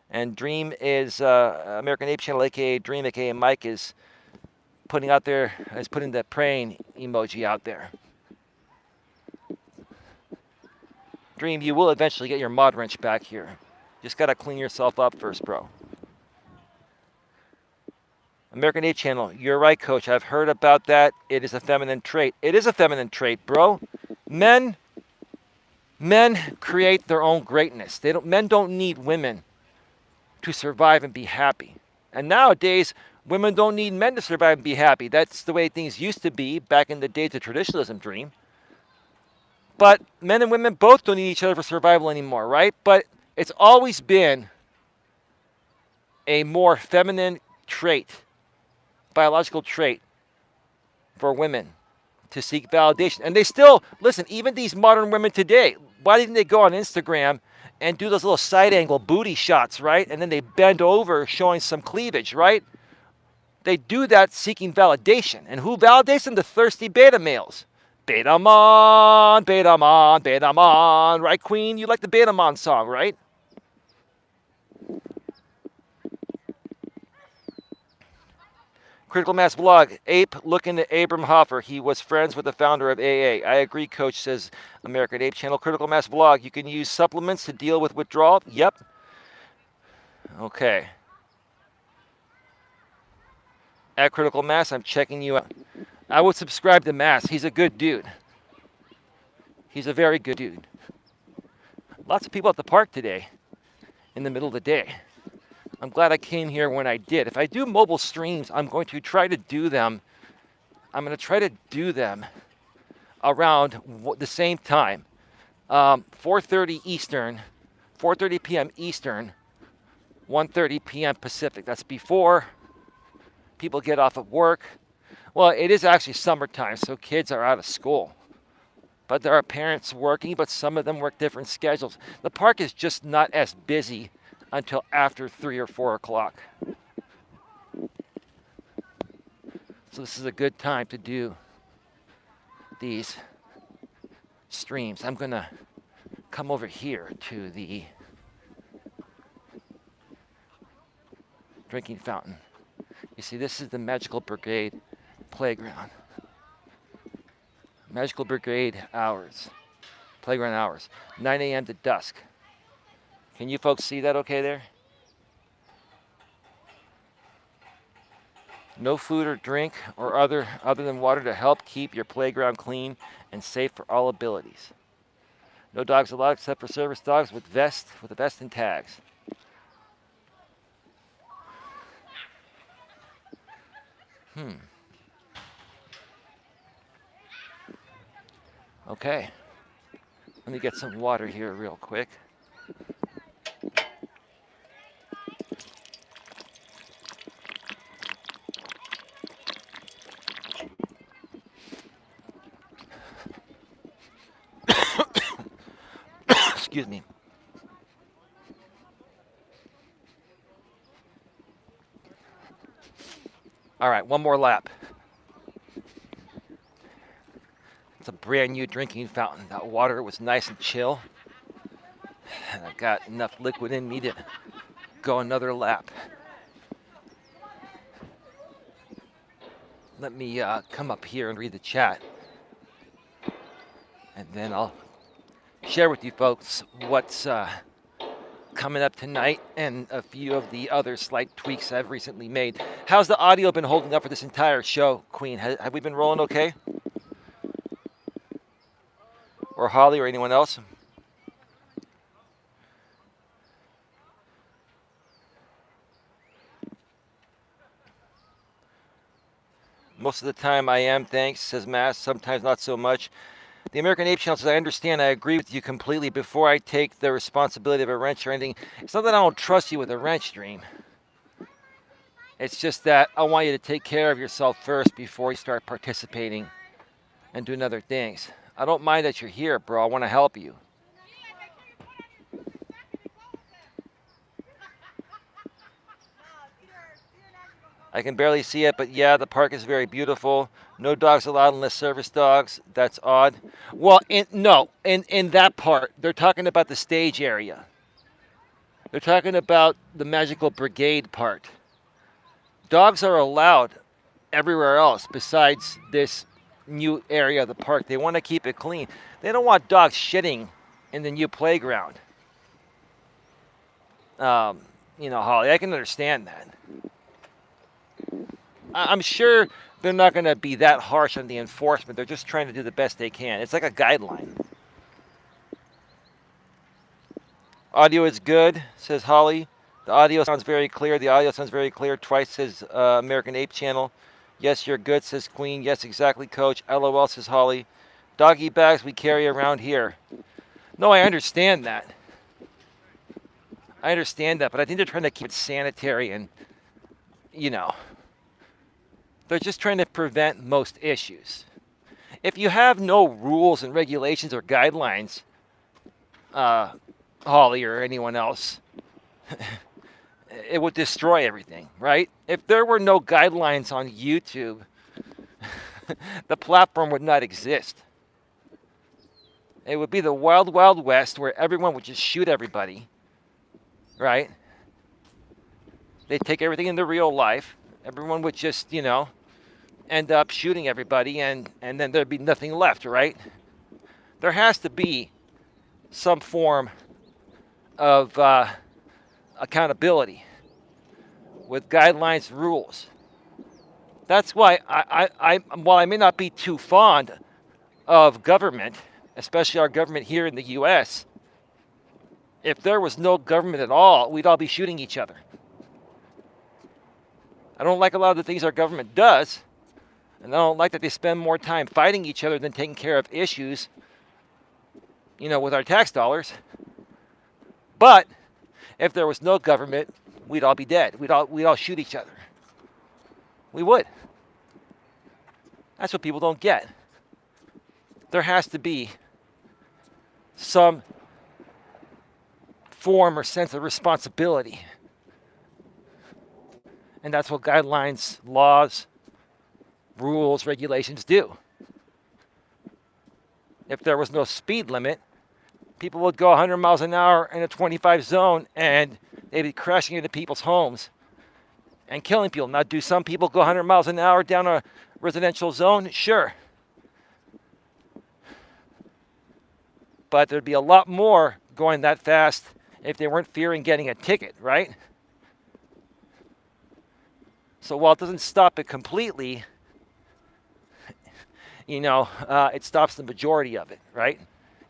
And Dream is, American Ape Channel, a.k.a. Dream, a.k.a. Mike, is putting the praying emoji out there. Dream, you will eventually get your mod wrench back here. Just got to clean yourself up first, bro. American Ape Channel, you're right, Coach. I've heard about that. It is a feminine trait. It is a feminine trait, bro. Men create their own greatness. Men don't need women to survive and be happy. And nowadays, women don't need men to survive and be happy. That's the way things used to be back in the days of traditionalism, Dream. But men and women both don't need each other for survival anymore, right? But it's always been a more feminine trait, biological trait for women to seek validation. And they still, listen, even these modern women today, why didn't they go on Instagram and do those little side angle booty shots, right? And then they bend over showing some cleavage, right? They do that seeking validation. And who validates them? The thirsty beta males. Beta mon, beta mon, beta mon. Right, Queen? You like the beta mon song, right? Critical Mass Blog, Ape looking at Abram Hoffer. He was friends with the founder of AA. I agree, Coach, says American Ape Channel. Critical Mass Blog, you can use supplements to deal with withdrawal? Yep. Okay. At Critical Mass, I'm checking you out. I would subscribe to Mass. He's a good dude. He's a very good dude. Lots of people at the park today in the middle of the day. I'm glad I came here when I did. If I do mobile streams, I'm going to try to do them. I'm going to try to do them around the same time, 4:30 Eastern, 4:30 p.m. Eastern, 1:30 p.m. Pacific. That's before people get off of work. Well, it is actually summertime, so kids are out of school. But there are parents working, but some of them work different schedules. The park is just not as busy until after 3 or 4 o'clock. So this is a good time to do these streams. I'm going to come over here to the drinking fountain. You see, this is the Magical Brigade playground. Magical Brigade hours, playground hours, 9 a.m. to dusk. Can you folks see that okay there? No food or drink or other than water to help keep your playground clean and safe for all abilities. No dogs allowed except for service dogs with a vest and tags. Okay. Let me get some water here real quick. Excuse me. All right, one more lap. It's a brand new drinking fountain. That water was nice and chill. And I got enough liquid in me to go another lap. Let me come up here and read the chat. And then I'll share with you folks what's coming up tonight and a few of the other slight tweaks I've recently made. How's the audio been holding up for this entire show, Queen? Have we been rolling okay? Or Holly or anyone else? Most of the time I am, thanks, says Mass. Sometimes not so much. The American Ape Channel says, I understand. I agree with you completely. Before I take the responsibility of a wrench or anything, it's not that I don't trust you with a wrench stream. It's just that I want you to take care of yourself first before you start participating and doing other things. I don't mind that you're here, bro. I want to help you. I can barely see it, but yeah, the park is very beautiful. No dogs allowed unless service dogs. That's odd. Well, in that part, they're talking about the stage area. They're talking about the Magical Brigade part. Dogs are allowed everywhere else besides this new area of the park. They want to keep it clean. They don't want dogs shitting in the new playground. Holly, I can understand that. I'm sure they're not going to be that harsh on the enforcement. They're just trying to do the best they can. It's like a guideline. Audio is good, says Holly. The audio sounds very clear. The audio sounds very clear. Twice, says American Ape Channel. Yes, you're good, says Queen. Yes, exactly, Coach. LOL, says Holly. Doggy bags we carry around here. No, I understand that. But I think they're trying to keep it sanitary and, they're just trying to prevent most issues. If you have no rules and regulations or guidelines, Holly or anyone else, it would destroy everything, right? If there were no guidelines on YouTube, the platform would not exist. It would be the wild, wild west where everyone would just shoot everybody, right? They'd take everything into real life. Everyone would just, end up shooting everybody, and then there'd be nothing left, right? There has to be some form of accountability with guidelines and rules. That's why while I may not be too fond of government, especially our government here in the U.S., if there was no government at all, we'd all be shooting each other. I don't like a lot of the things our government does, and I don't like that they spend more time fighting each other than taking care of issues, with our tax dollars. But if there was no government, we'd all be dead. We'd all shoot each other. We would. That's what people don't get. There has to be some form or sense of responsibility. And that's what guidelines, laws, rules, regulations do. If there was no speed limit, people would go 100 miles an hour in a 25 zone and they'd be crashing into people's homes and killing people. Now, do some people go 100 miles an hour down a residential zone? Sure. But there'd be a lot more going that fast if they weren't fearing getting a ticket, right? So while it doesn't stop it completely, it stops the majority of it, right?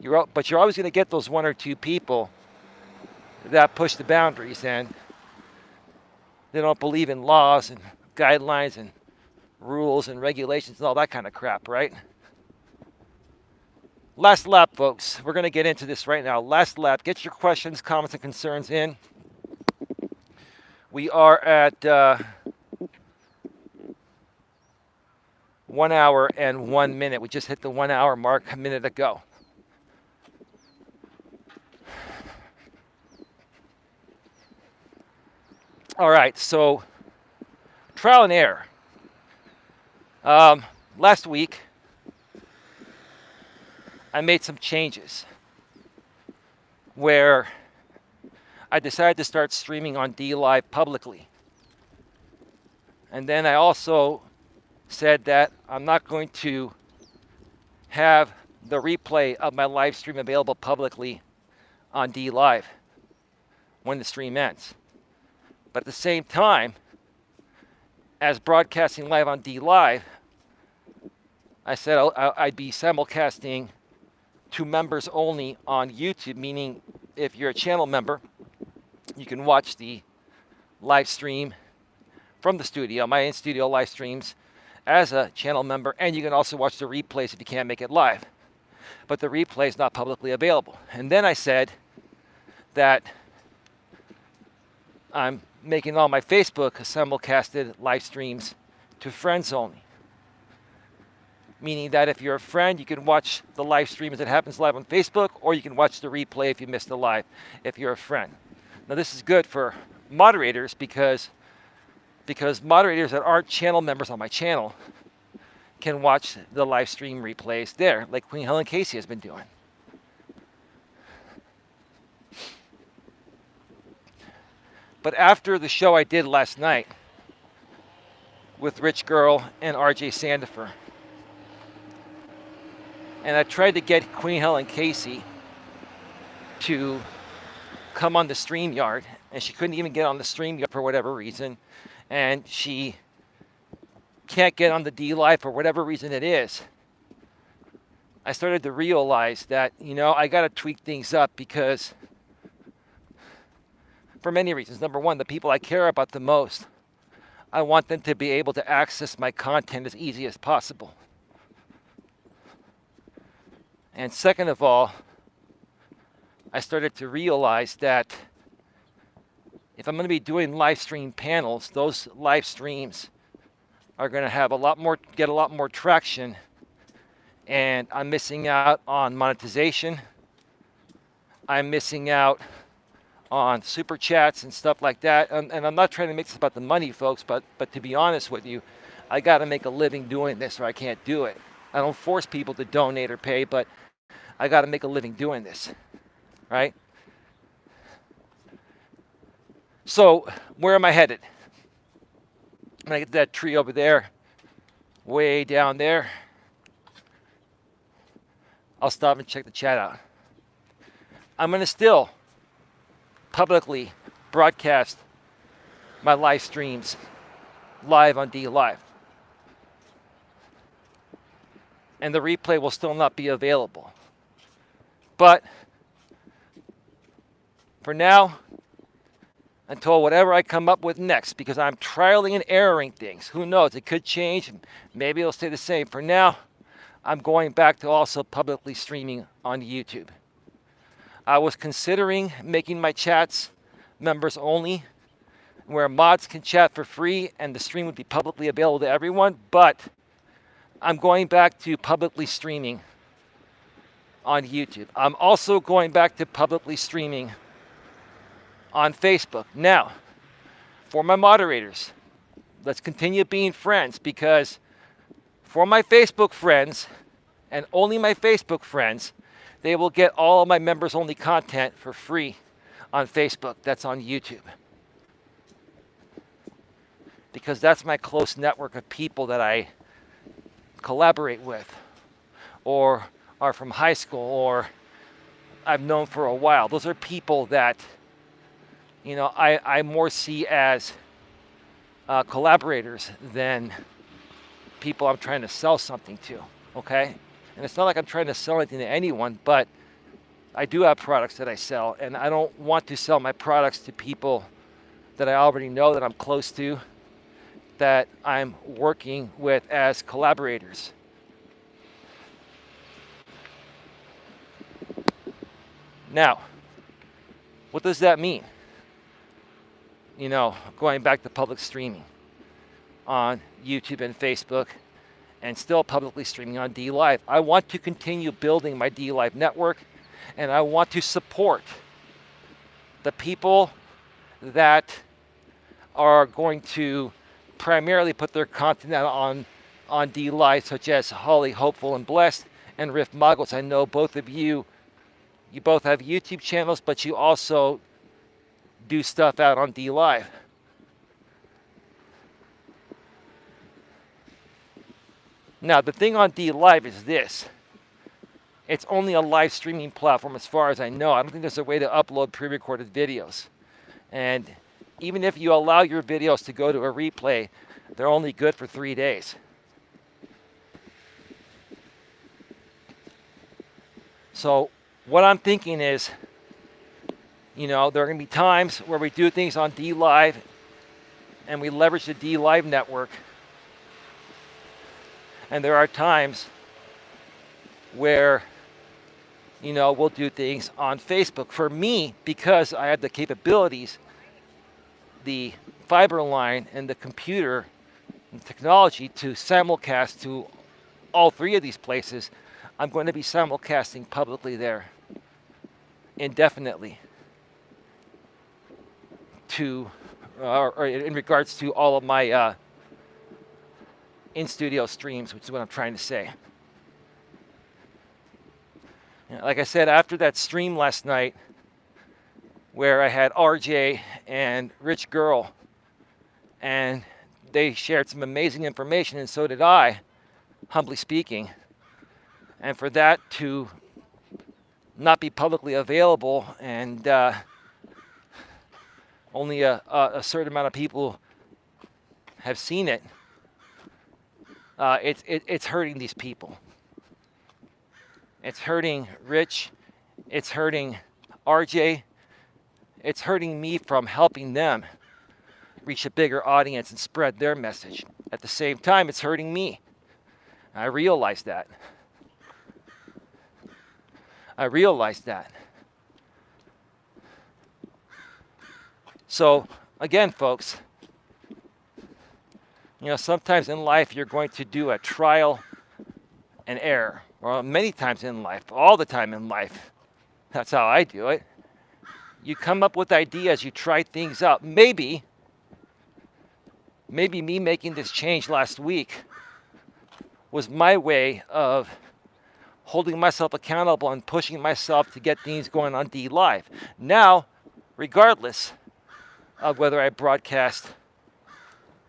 But you're always going to get those one or two people that push the boundaries and they don't believe in laws and guidelines and rules and regulations and all that kind of crap, right? Last lap, folks. We're going to get into this right now. Last lap. Get your questions, comments, and concerns in. We are at 1 hour and 1 minute. We just hit the 1 hour mark a minute ago. All right, so trial and error. Last week, I made some changes where I decided to start streaming on DLive publicly. And then I also said that I'm not going to have the replay of my live stream available publicly on DLive when the stream ends. But at the same time, as broadcasting live on DLive, I said I'd be simulcasting to members only on YouTube, meaning if you're a channel member, you can watch the live stream from the studio, my in-studio live streams as a channel member, and you can also watch the replays if you can't make it live. But the replay is not publicly available. And then I said that I'm making all my Facebook simulcasted live streams to friends only. Meaning that if you're a friend, you can watch the live stream as it happens live on Facebook, or you can watch the replay if you missed the live, if you're a friend. Now this is good for moderators because moderators that aren't channel members on my channel can watch the live stream replays there, like Queen Helen Casey has been doing. But after the show I did last night with Rich Girl and RJ Sandifer, and I tried to get Queen Helen Casey to come on the StreamYard, and she couldn't even get on the StreamYard for whatever reason, and she can't get on the DLive for whatever reason it is. I started to realize that, I got to tweak things up because, for many reasons. Number one, the people I care about the most, I want them to be able to access my content as easy as possible. And second of all, I started to realize that if I'm going to be doing live stream panels, those live streams are going to have get a lot more traction, and I'm missing out on monetization. I'm missing out on super chats and stuff like that. And I'm not trying to make this about the money, folks, but to be honest with you, I got to make a living doing this or I can't do it. I don't force people to donate or pay, but I got to make a living doing this, right? So where am I headed? I'm going to get that tree over there, way down there. I'll stop and check the chat out. I'm going to still publicly broadcast my live streams live on DLive. And the replay will still not be available. But for now, until whatever I come up with next, because I'm trialing and erroring things. Who knows? It could change. Maybe it'll stay the same. For now, I'm going back to also publicly streaming on YouTube. I was considering making my chats members only, where mods can chat for free and the stream would be publicly available to everyone, but I'm going back to publicly streaming on YouTube. I'm also going back to publicly streaming on Facebook. Now, for my moderators, let's continue being friends, because for my Facebook friends, and only my Facebook friends, they will get all of my members-only content for free on Facebook. That's on YouTube. Because that's my close network of people that I collaborate with, or are from high school, or I've known for a while. Those are people that, I more see as collaborators than people I'm trying to sell something to, okay? And it's not like I'm trying to sell anything to anyone, but I do have products that I sell, and I don't want to sell my products to people that I already know, that I'm close to, that I'm working with as collaborators. Now, what does that mean? Going back to public streaming on YouTube and Facebook, and still publicly streaming on DLive. I want to continue building my DLive network, and I want to support the people that are going to primarily put their content out on DLive, such as Holly, Hopeful, and Blessed, and Riff Muggles. I know both of you both have YouTube channels, but you also do stuff out on DLive. Now, the thing on DLive is this. It's only a live streaming platform as far as I know. I don't think there's a way to upload pre-recorded videos. And even if you allow your videos to go to a replay, they're only good for 3 days. So what I'm thinking is, there are going to be times where we do things on DLive and we leverage the DLive network. And there are times where, we'll do things on Facebook. For me, because I have the capabilities, the fiber line and the computer and technology to simulcast to all 3 of these places, I'm going to be simulcasting publicly there indefinitely or in regards to all of my in-studio streams, which is what I'm trying to say. Like I said, after that stream last night where I had RJ and Rich Girl, and they shared some amazing information, and so did I, humbly speaking. And for that to not be publicly available and only a certain amount of people have seen it, it's hurting these people. It's hurting Rich. It's hurting RJ. It's hurting me from helping them reach a bigger audience and spread their message. At the same time, it's hurting me. I realize that. So, again, folks, sometimes in life you're going to do a trial and error. Or many times in life, all the time in life. That's how I do it. You come up with ideas, you try things out. Maybe me making this change last week was my way of holding myself accountable and pushing myself to get things going on DLive. Now, regardless of whether I broadcast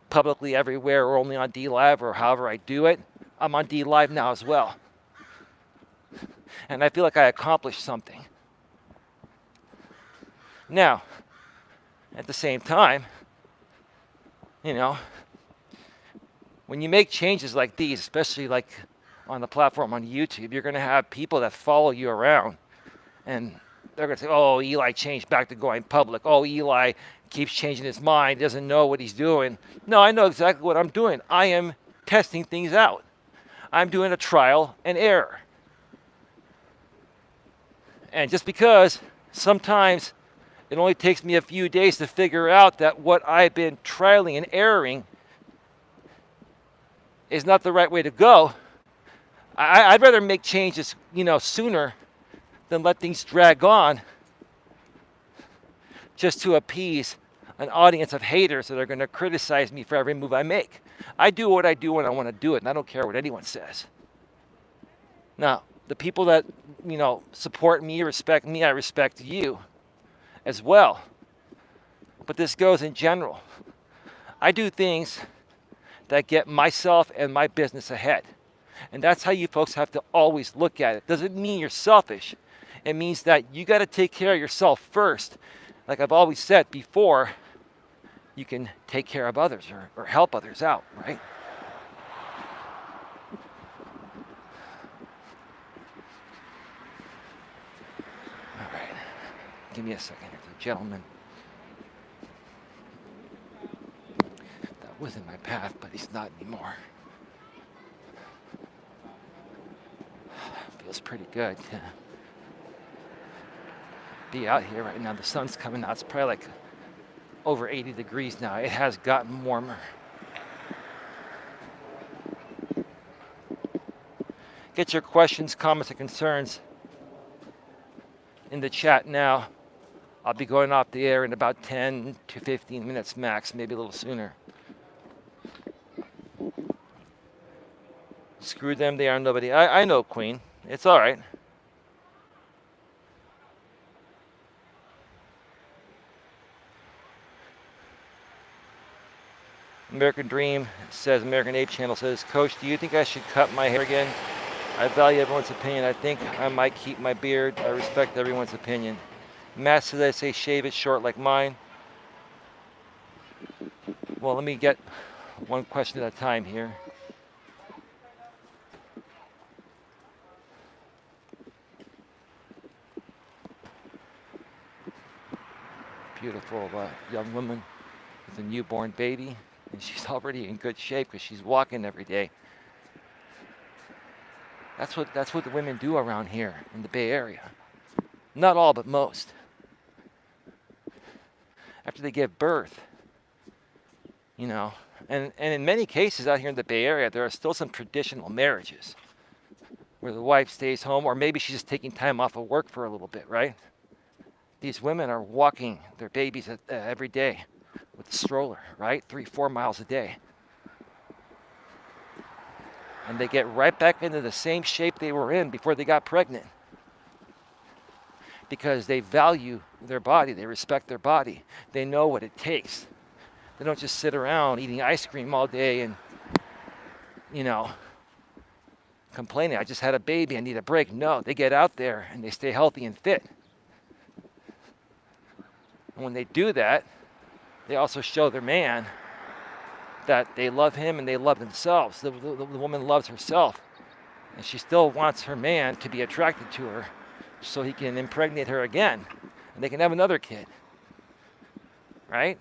publicly everywhere or only on DLive or however I do it, I'm on DLive now as well. And I feel like I accomplished something. Now, at the same time, when you make changes like these, especially like on the platform on YouTube, you're going to have people that follow you around And they're going to say, oh, Eli changed back to going public. Oh, Eli keeps changing his mind, doesn't know what he's doing. No, I know exactly what I'm doing. I am testing things out. I'm doing a trial and error. And just because sometimes it only takes me a few days to figure out that what I've been trialing and erroring is not the right way to go, I'd rather make changes, sooner than let things drag on just to appease an audience of haters that are going to criticize me for every move I make. I do what I do when I want to do it, and I don't care what anyone says. Now, the people that, support me, respect me, I respect you as well. But this goes in general. I do things that get myself and my business ahead. And that's how you folks have to always look at it. Doesn't mean you're selfish. It means that you got to take care of yourself first. Like I've always said before, you can take care of others or help others out, right? All right. Give me a second here, gentlemen. That was in my path, but he's not anymore. Feels pretty good to be out here right now. The sun's coming out. It's probably like over 80 degrees now. It has gotten warmer. Get your questions, comments, and concerns in the chat now. I'll be going off the air in about 10 to 15 minutes max, maybe a little sooner. Screw them, they are nobody. I know, Queen. It's all right. American Dream says, American Ape Channel says, Coach, do you think I should cut my hair again? I value everyone's opinion. I think I might keep my beard. I respect everyone's opinion. Matt says, I say shave it short like mine. Well, let me get one question at a time here. Beautiful young woman with a newborn baby, and she's already in good shape because she's walking every day. That's what the women do around here in the Bay Area. Not all, but most. After they give birth, and in many cases out here in the Bay Area, there are still some traditional marriages where the wife stays home, or maybe she's just taking time off of work for a little bit, right? These women are walking their babies every day with a stroller, right? 3-4 miles a day. And they get right back into the same shape they were in before they got pregnant. Because they value their body, they respect their body. They know what it takes. They don't just sit around eating ice cream all day and, complaining, I just had a baby, I need a break. No, they get out there and they stay healthy and fit. And when they do that, they also show their man that they love him and they love themselves. The woman loves herself. And she still wants her man to be attracted to her so he can impregnate her again. And they can have another kid. Right?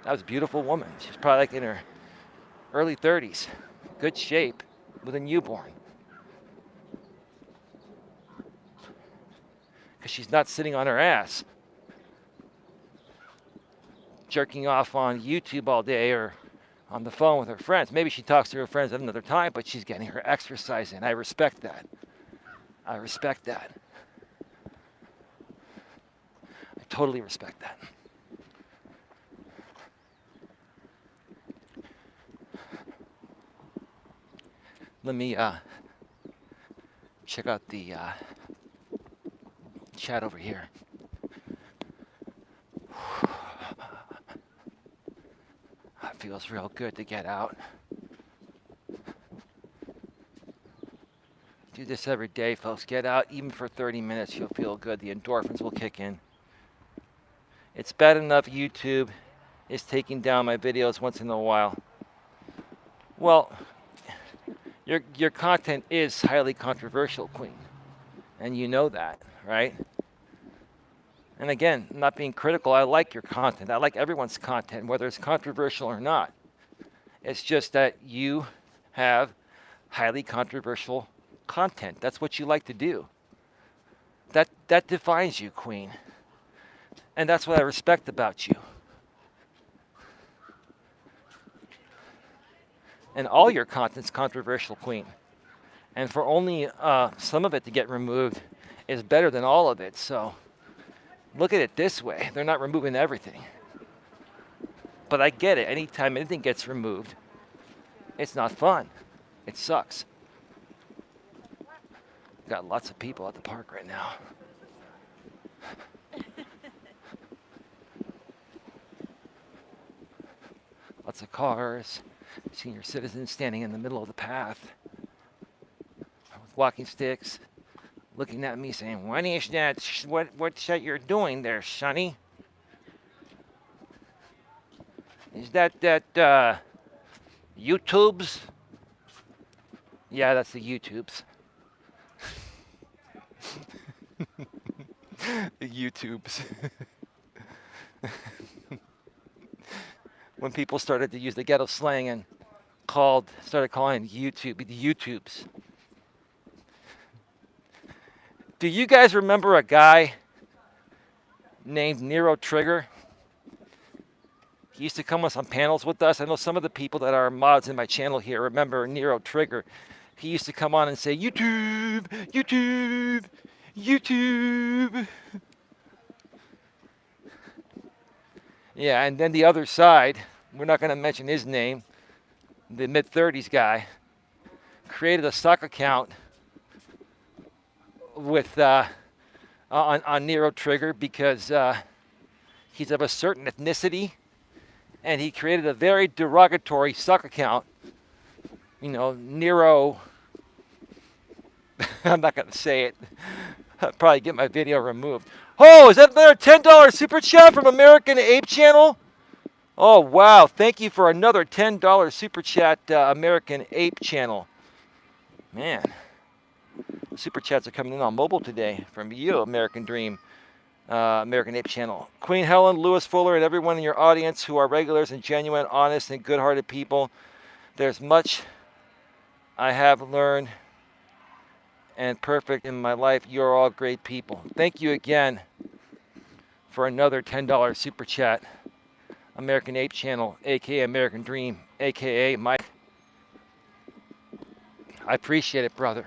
That was a beautiful woman. She's probably like in her early 30s. Good shape with a newborn. Because she's not sitting on her ass jerking off on YouTube all day or on the phone with her friends. Maybe she talks to her friends at another time, but she's getting her exercise in. I respect that. I respect that. I totally respect that. Let me check out the chat over here. It feels real good to get out. Do this every day, folks. Get out even for 30 minutes. You'll feel good. The endorphins will kick in. It's bad enough YouTube is taking down my videos once in a while. Well, Your content is highly controversial, Queen, and you know that, right? And again, I'm not being critical. I like your content. I like everyone's content, whether it's controversial or not. It's just that you have highly controversial content. That's what you like to do. That defines you, Queen. And that's what I respect about you. And all your content's controversial, Queen. And for only some of it to get removed is better than all of it. So look at it this way. They're not removing everything. But I get it. Anytime anything gets removed, it's not fun. It sucks. Got lots of people at the park right now. Lots of cars, senior citizens standing in the middle of the path with walking sticks, looking at me saying, "What is that? What's that you're doing there, Sonny? Is that YouTubes?" Yeah, that's the YouTubes. The YouTubes. When people started to use the ghetto slang and started calling YouTube the YouTubes. Do you guys remember a guy named Nero Trigger? He used to come on some panels with us. I know some of the people that are mods in my channel here remember Nero Trigger. He used to come on and say, YouTube, YouTube, YouTube. Yeah, and then the other side, we're not going to mention his name, the mid-30s guy, created a stock account with on Nero Trigger because he's of a certain ethnicity, and he created a very derogatory stock account. You know, Nero. I'm not going to say it. I'll probably get my video removed. Oh, is that another $10 super chat from American Ape Channel? Oh, wow. Thank you for another $10 super chat, American Ape Channel. Man, super chats are coming in on mobile today from you, American Dream, American Ape Channel. Queen Helen, Lewis Fuller, and everyone in your audience who are regulars and genuine, honest, and good-hearted people. There's much I have learned and perfect in my life. You're all great people. Thank you again for another $10 super chat. American Ape Channel, a.k.a. American Dream, a.k.a. Mike. I appreciate it, brother.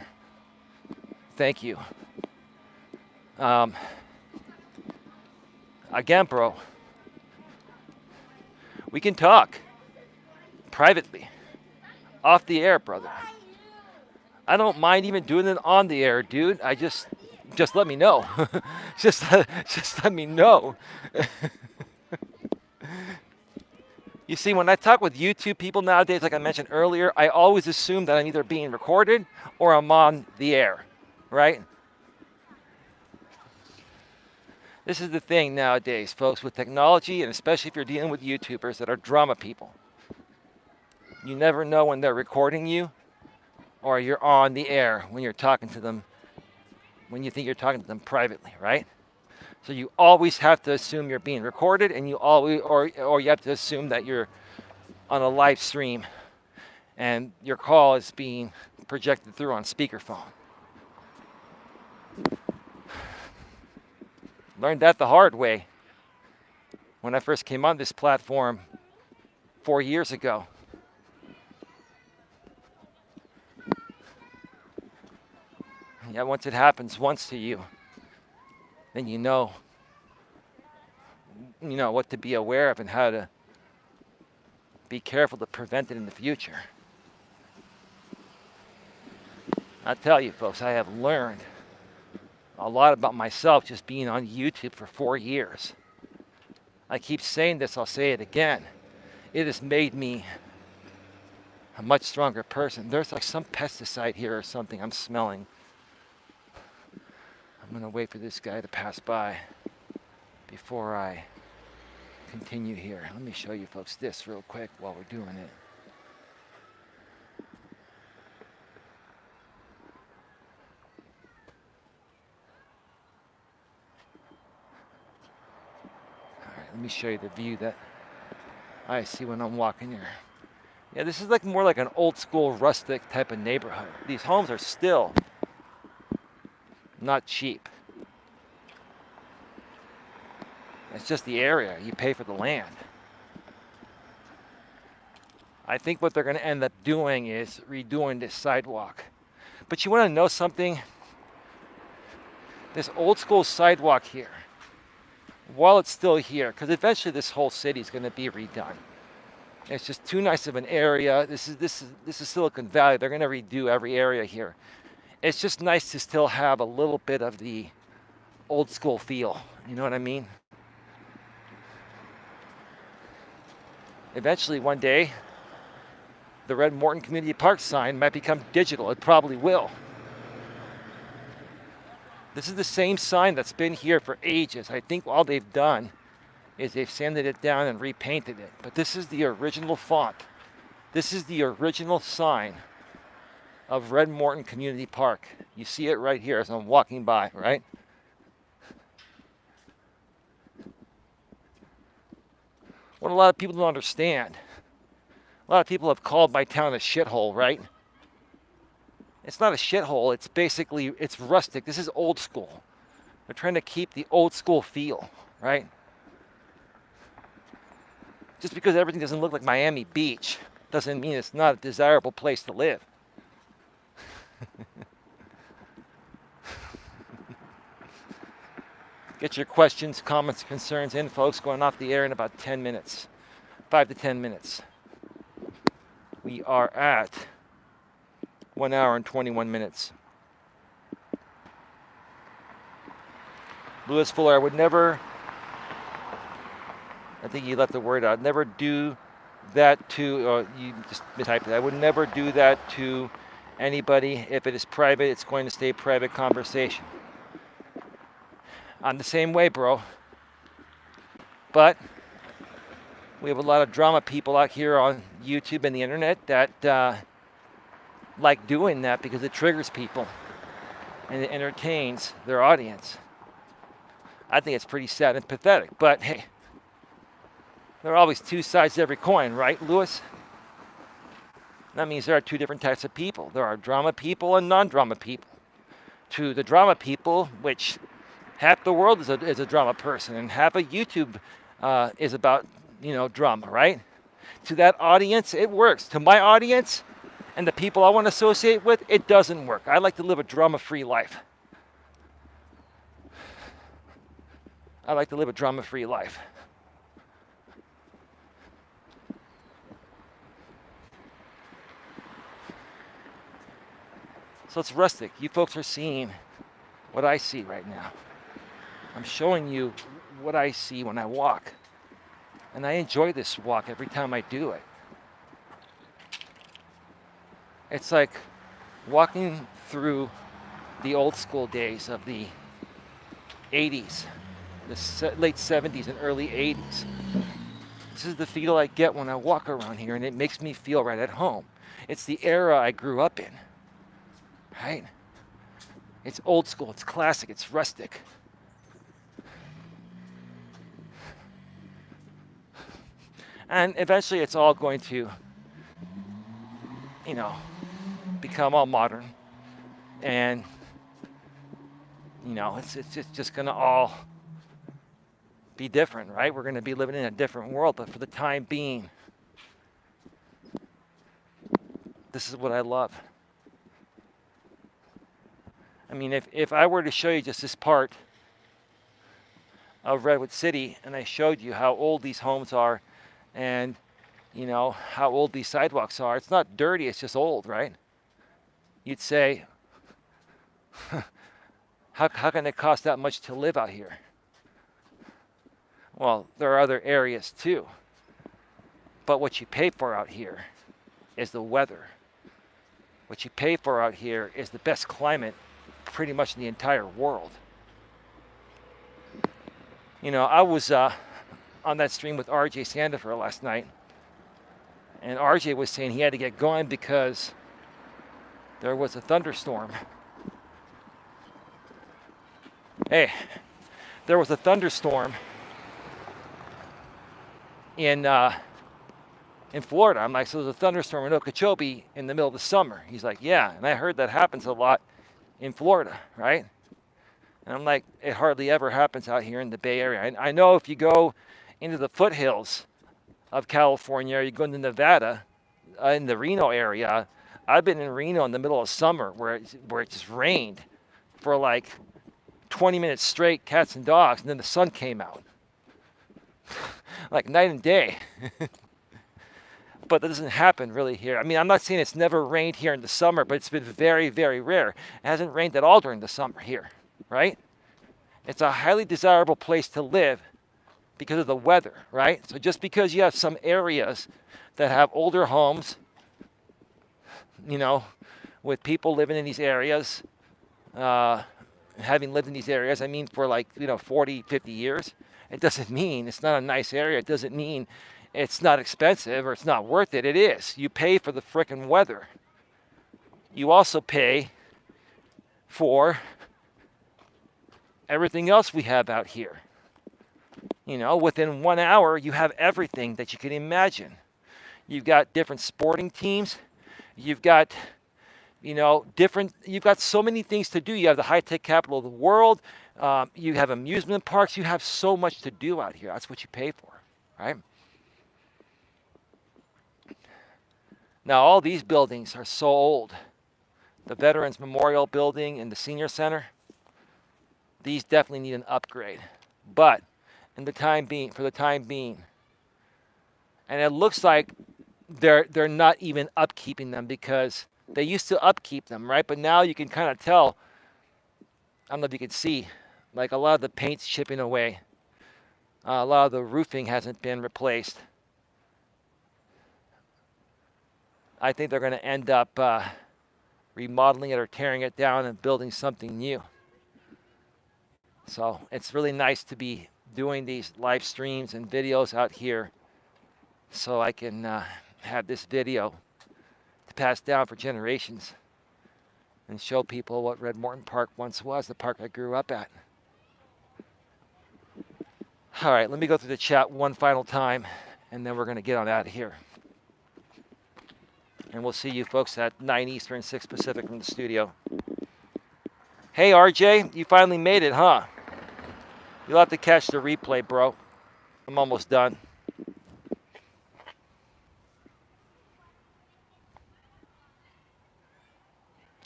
Thank you. Again, bro, we can talk privately, off the air, brother. I don't mind even doing it on the air, dude. Just let me know. just let me know. You see, when I talk with YouTube people nowadays, like I mentioned earlier, I always assume that I'm either being recorded or I'm on the air, right? This is the thing nowadays, folks, with technology, and especially if you're dealing with YouTubers that are drama people. You never know when they're recording you or you're on the air when you're talking to them, when you think you're talking to them privately, right? So you always have to assume you're being recorded, and you always, or you have to assume that you're on a live stream and your call is being projected through on speakerphone. Learned that the hard way when I first came on this platform 4 years ago. Yeah, once it happens once to you, then you know what to be aware of and how to be careful to prevent it in the future. I tell you, folks, I have learned a lot about myself just being on YouTube for 4 years. I keep saying this, I'll say it again. It has made me a much stronger person. There's like some pesticide here or something I'm smelling. I'm going to wait for this guy to pass by before I continue here. Let me show you folks this real quick while we're doing it. me show you the view that I see when I'm walking here. Yeah, this is like more like an old school rustic type of neighborhood. These homes are still not cheap. It's just the area. You pay for the land. I think what they're going to end up doing is redoing this sidewalk. But you want to know something? This old school sidewalk here, while it's still here, because eventually this whole city is going to be redone. It's just too nice of an area. This is Silicon Valley. They're going to redo every area here. It's just nice to still have a little bit of the old school feel. You know what I mean? Eventually, one day, the Red Morton Community Park sign might become digital. It probably will. This is the same sign that's been here for ages. I think all they've done is they've sanded it down and repainted it. But this is the original font. This is the original sign of Red Morton Community Park. You see it right here as I'm walking by, right? What a lot of people don't understand. A lot of people have called my town a shithole, right? It's not a shithole. It's basically, it's rustic. This is old school. They're trying to keep the old school feel, right? Just because everything doesn't look like Miami Beach doesn't mean it's not a desirable place to live. Get your questions, comments, concerns in, folks. Going off the air in about 10 minutes. 5 to 10 minutes. We are at 1 hour and 21 minutes. Lewis Fuller, I would never, I think you left the word out, never do that to, or you just mistyped it. I would never do that to anybody. If it is private, it's going to stay private conversation. I'm the same way, bro. But we have a lot of drama people out here on YouTube and the internet that like doing that because it triggers people and it entertains their audience. I think it's pretty sad and pathetic, but hey, there are always two sides to every coin, right, Lewis? That means there are two different types of people. There are drama people and non-drama people. To the drama people, which half the world is a drama person, and half of YouTube is about, drama, right? To that audience, it works. To my audience and the people I want to associate with, it doesn't work. I like to live a drama-free life. I like to live a drama-free life. So it's rustic. You folks are seeing what I see right now. I'm showing you what I see when I walk. And I enjoy this walk every time I do it. It's like walking through the old school days of the 80s, the late 70s and early 80s. This is the feel I get when I walk around here, and it makes me feel right at home. It's the era I grew up in, right? It's old school, it's classic, it's rustic. And eventually it's all going to, become all modern. And, it's just going to all be different, right? We're going to be living in a different world. But for the time being, this is what I love. I mean, if I were to show you just this part of Redwood City, and I showed you how old these homes are, and how old these sidewalks are, it's not dirty, it's just old, right? You'd say, how can it cost that much to live out here? Well, there are other areas too, but what you pay for out here is the weather. What you pay for out here is the best climate pretty much in the entire world. I was on that stream with RJ Sandifer last night, and RJ was saying he had to get going because there was a thunderstorm. Hey, there was a thunderstorm in Florida. I'm like, so there's a thunderstorm in Okeechobee in the middle of the summer. He's like, yeah, and I heard that happens a lot in Florida, right? And I'm like, it hardly ever happens out here in the Bay Area. I know if you go into the foothills of California, or you go into Nevada, in the Reno area. I've been in Reno in the middle of summer where it just rained for like 20 minutes straight, cats and dogs, and then the sun came out. Like night and day. But that doesn't happen really here. I mean, I'm not saying it's never rained here in the summer, but it's been very, very rare. It hasn't rained at all during the summer here, right? It's a highly desirable place to live because of the weather, right? So just because you have some areas that have older homes, with people living in these areas, having lived in these areas, I mean, for like, 40, 50 years, it doesn't mean it's not a nice area. It doesn't mean it's not expensive or it's not worth it. It is. You pay for the frickin' weather. You also pay for everything else we have out here. Within 1 hour, you have everything that you can imagine. You've got different sporting teams. You've got, you've got so many things to do. You have the high-tech capital of the world. You have amusement parks. You have so much to do out here. That's what you pay for, right? Now, all these buildings are so old. The Veterans Memorial Building and the Senior Center, these definitely need an upgrade. But for the time being, and it looks like they're not even upkeeping them because they used to upkeep them, right? But now you can kind of tell, I don't know if you can see, like a lot of the paint's chipping away. A lot of the roofing hasn't been replaced. I think they're going to end up remodeling it or tearing it down and building something new. So it's really nice to be doing these live streams and videos out here so I can have this video to pass down for generations and show people what Red Morton Park once was, the park I grew up at. All right, let me go through the chat one final time, and then we're going to get on out of here. And we'll see you folks at 9 Eastern, 6 Pacific from the studio. Hey, RJ, you finally made it, huh? You'll have to catch the replay, bro. I'm almost done.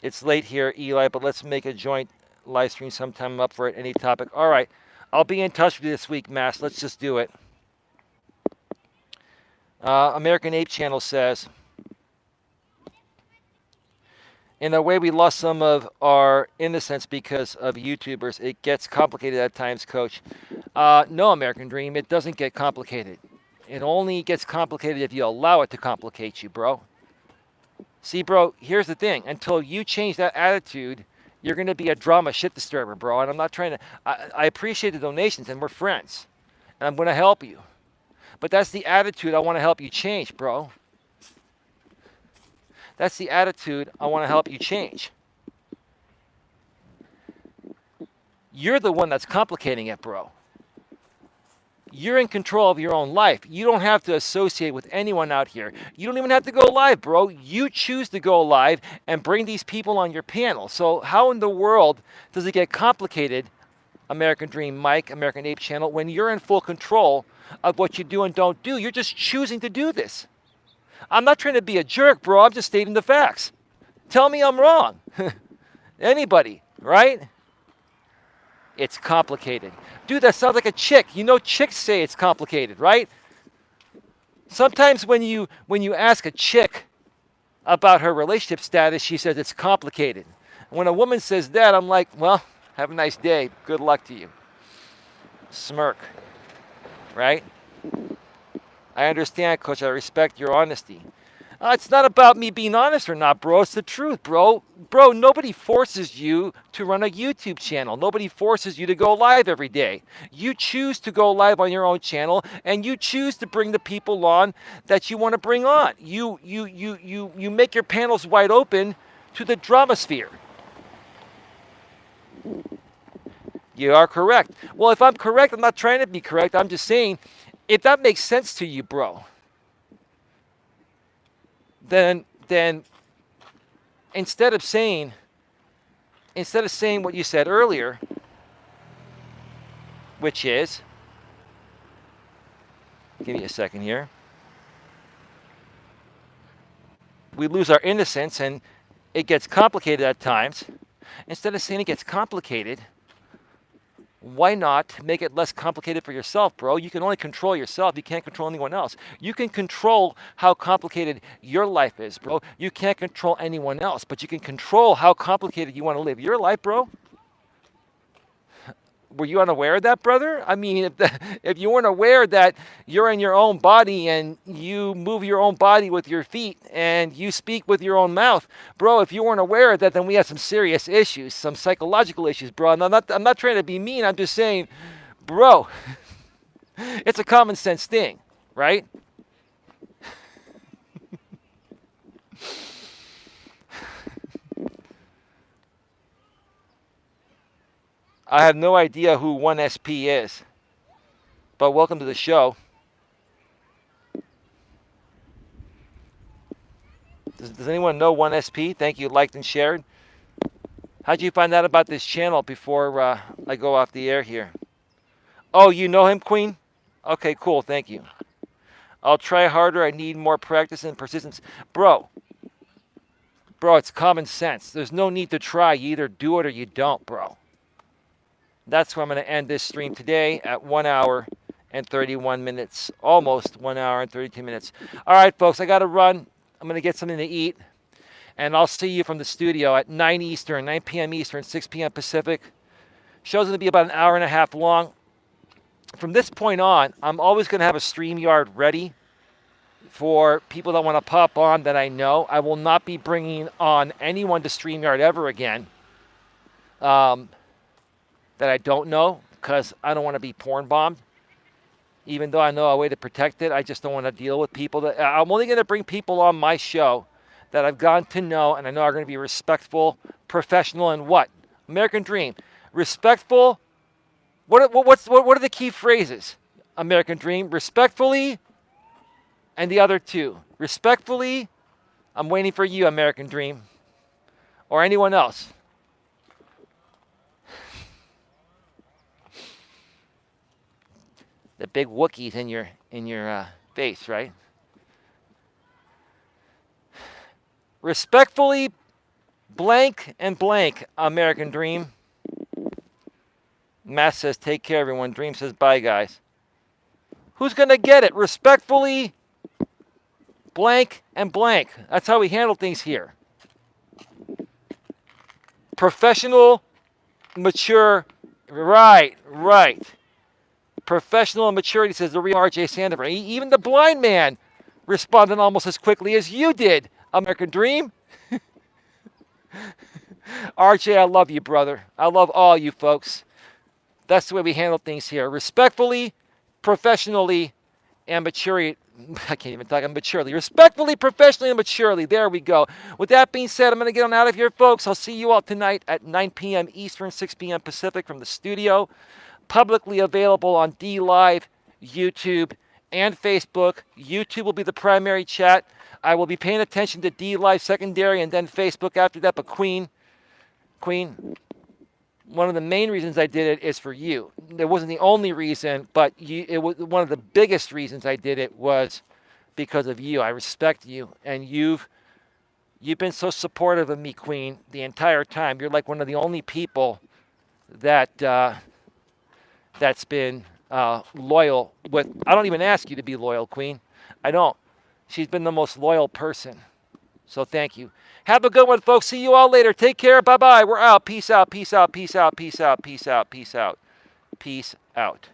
It's late here, Eli, but let's make a joint live stream sometime. I'm up for it, any topic. All right. I'll be in touch with you this week, Mass. Let's just do it. American Ape Channel says, in a way, we lost some of our innocence because of YouTubers. It gets complicated at times, Coach. No, American Dream, it doesn't get complicated. It only gets complicated if you allow it to complicate you, bro. See, bro, here's the thing. Until you change that attitude, you're going to be a drama shit disturber, bro. And I'm not trying to... I appreciate the donations, and we're friends. And I'm going to help you. But that's the attitude I want to help you change, bro. That's the attitude I want to help you change. You're the one that's complicating it, bro. You're in control of your own life. You don't have to associate with anyone out here. You don't even have to go live, bro. You choose to go live and bring these people on your panel. So how in the world does it get complicated, American Dream Mike, American Ape Channel, when you're in full control of what you do and don't do? You're just choosing to do this. I'm not trying to be a jerk, bro. I'm just stating the facts. Tell me I'm wrong. Anybody, right? It's complicated. Dude, that sounds like a chick. You know chicks say it's complicated, right? Sometimes when you ask a chick about her relationship status, she says it's complicated. When a woman says that, I'm like, well, have a nice day. Good luck to you. Smirk, right? I understand, Coach. I respect your honesty. It's not about me being honest or not, bro. It's the truth, bro. Bro, nobody forces you to run a YouTube channel. Nobody forces you to go live every day. You choose to go live on your own channel, and you choose to bring the people on that you want to bring on. You make your panels wide open to the drama sphere. You are correct. Well, if I'm correct, I'm not trying to be correct. I'm just saying If that makes sense to you, bro, then instead of saying what you said earlier, which is, give me a second here, we lose our innocence and it gets complicated at times. Instead of saying it gets complicated, why not make it less complicated for yourself, bro? You can only control yourself. You can't control anyone else. You can control how complicated your life is, bro. You can't control anyone else, but you can control how complicated you want to live your life, bro. Were you unaware of that, brother? I mean, if you weren't aware that you're in your own body and you move your own body with your feet and you speak with your own mouth, bro, if you weren't aware of that, then we have some serious issues, some psychological issues, bro. And I'm not trying to be mean. I'm just saying, bro, it's a common sense thing, right? I have no idea who 1SP is, but welcome to the show. Does anyone know 1SP? Thank you, liked and shared. How'd you find out about this channel before I go off the air here? Oh, you know him, Queen? Okay, cool, thank you. I'll try harder. I need more practice and persistence. Bro, it's common sense. There's no need to try. You either do it or you don't, bro. That's where I'm going to end this stream today at 1 hour and 31 minutes. Almost 1 hour and 32 minutes. All right, folks, I got to run. I'm going to get something to eat. And I'll see you from the studio at 9 Eastern, 9 p.m. Eastern, 6 p.m. Pacific. Show's going to be about an hour and a half long. From this point on, I'm always going to have a StreamYard ready for people that want to pop on that I know. I will not be bringing on anyone to StreamYard ever again that I don't know, because I don't want to be porn bombed. Even though I know a way to protect it, I just don't want to deal with people that... I'm only going to bring people on my show that I've gotten to know and I know are going to be respectful, professional, and what? American Dream. Respectful. What are the key phrases? American Dream. Respectfully, and the other two. Respectfully, I'm waiting for you, American Dream. Or anyone else. The big Wookiees in your face, right? Respectfully, blank and blank, American Dream. Matt says, take care, everyone. Dream says, bye, guys. Who's going to get it? Respectfully, blank and blank. That's how we handle things here. Professional, mature, right. Professional and maturity, says the real RJ Sandover. Even the blind man responded almost as quickly as you did, American Dream. RJ, I love you, brother. I love all you folks. That's the way we handle things here. Respectfully, professionally, and maturely. I can't even talk. Maturely. Respectfully, professionally, and maturely. There we go. With that being said, I'm going to get on out of here, folks. I'll see you all tonight at 9 p.m. Eastern, 6 p.m. Pacific from the studio. Publicly available on DLive, YouTube, and Facebook. YouTube will be the primary chat. I will be paying attention to DLive secondary and then Facebook after that. But Queen, one of the main reasons I did it is for you. It wasn't the only reason, but it was one of the biggest reasons I did it was because of you. I respect you, and you've been so supportive of me, Queen, the entire time. You're like one of the only people that that's been loyal with. I don't even ask you to be loyal, Queen. I don't. She's been the most loyal person. So thank you. Have a good one, folks. See you all later. Take care. Bye-bye. We're out. Peace out. Peace out. Peace out. Peace out. Peace out. Peace out. Peace out.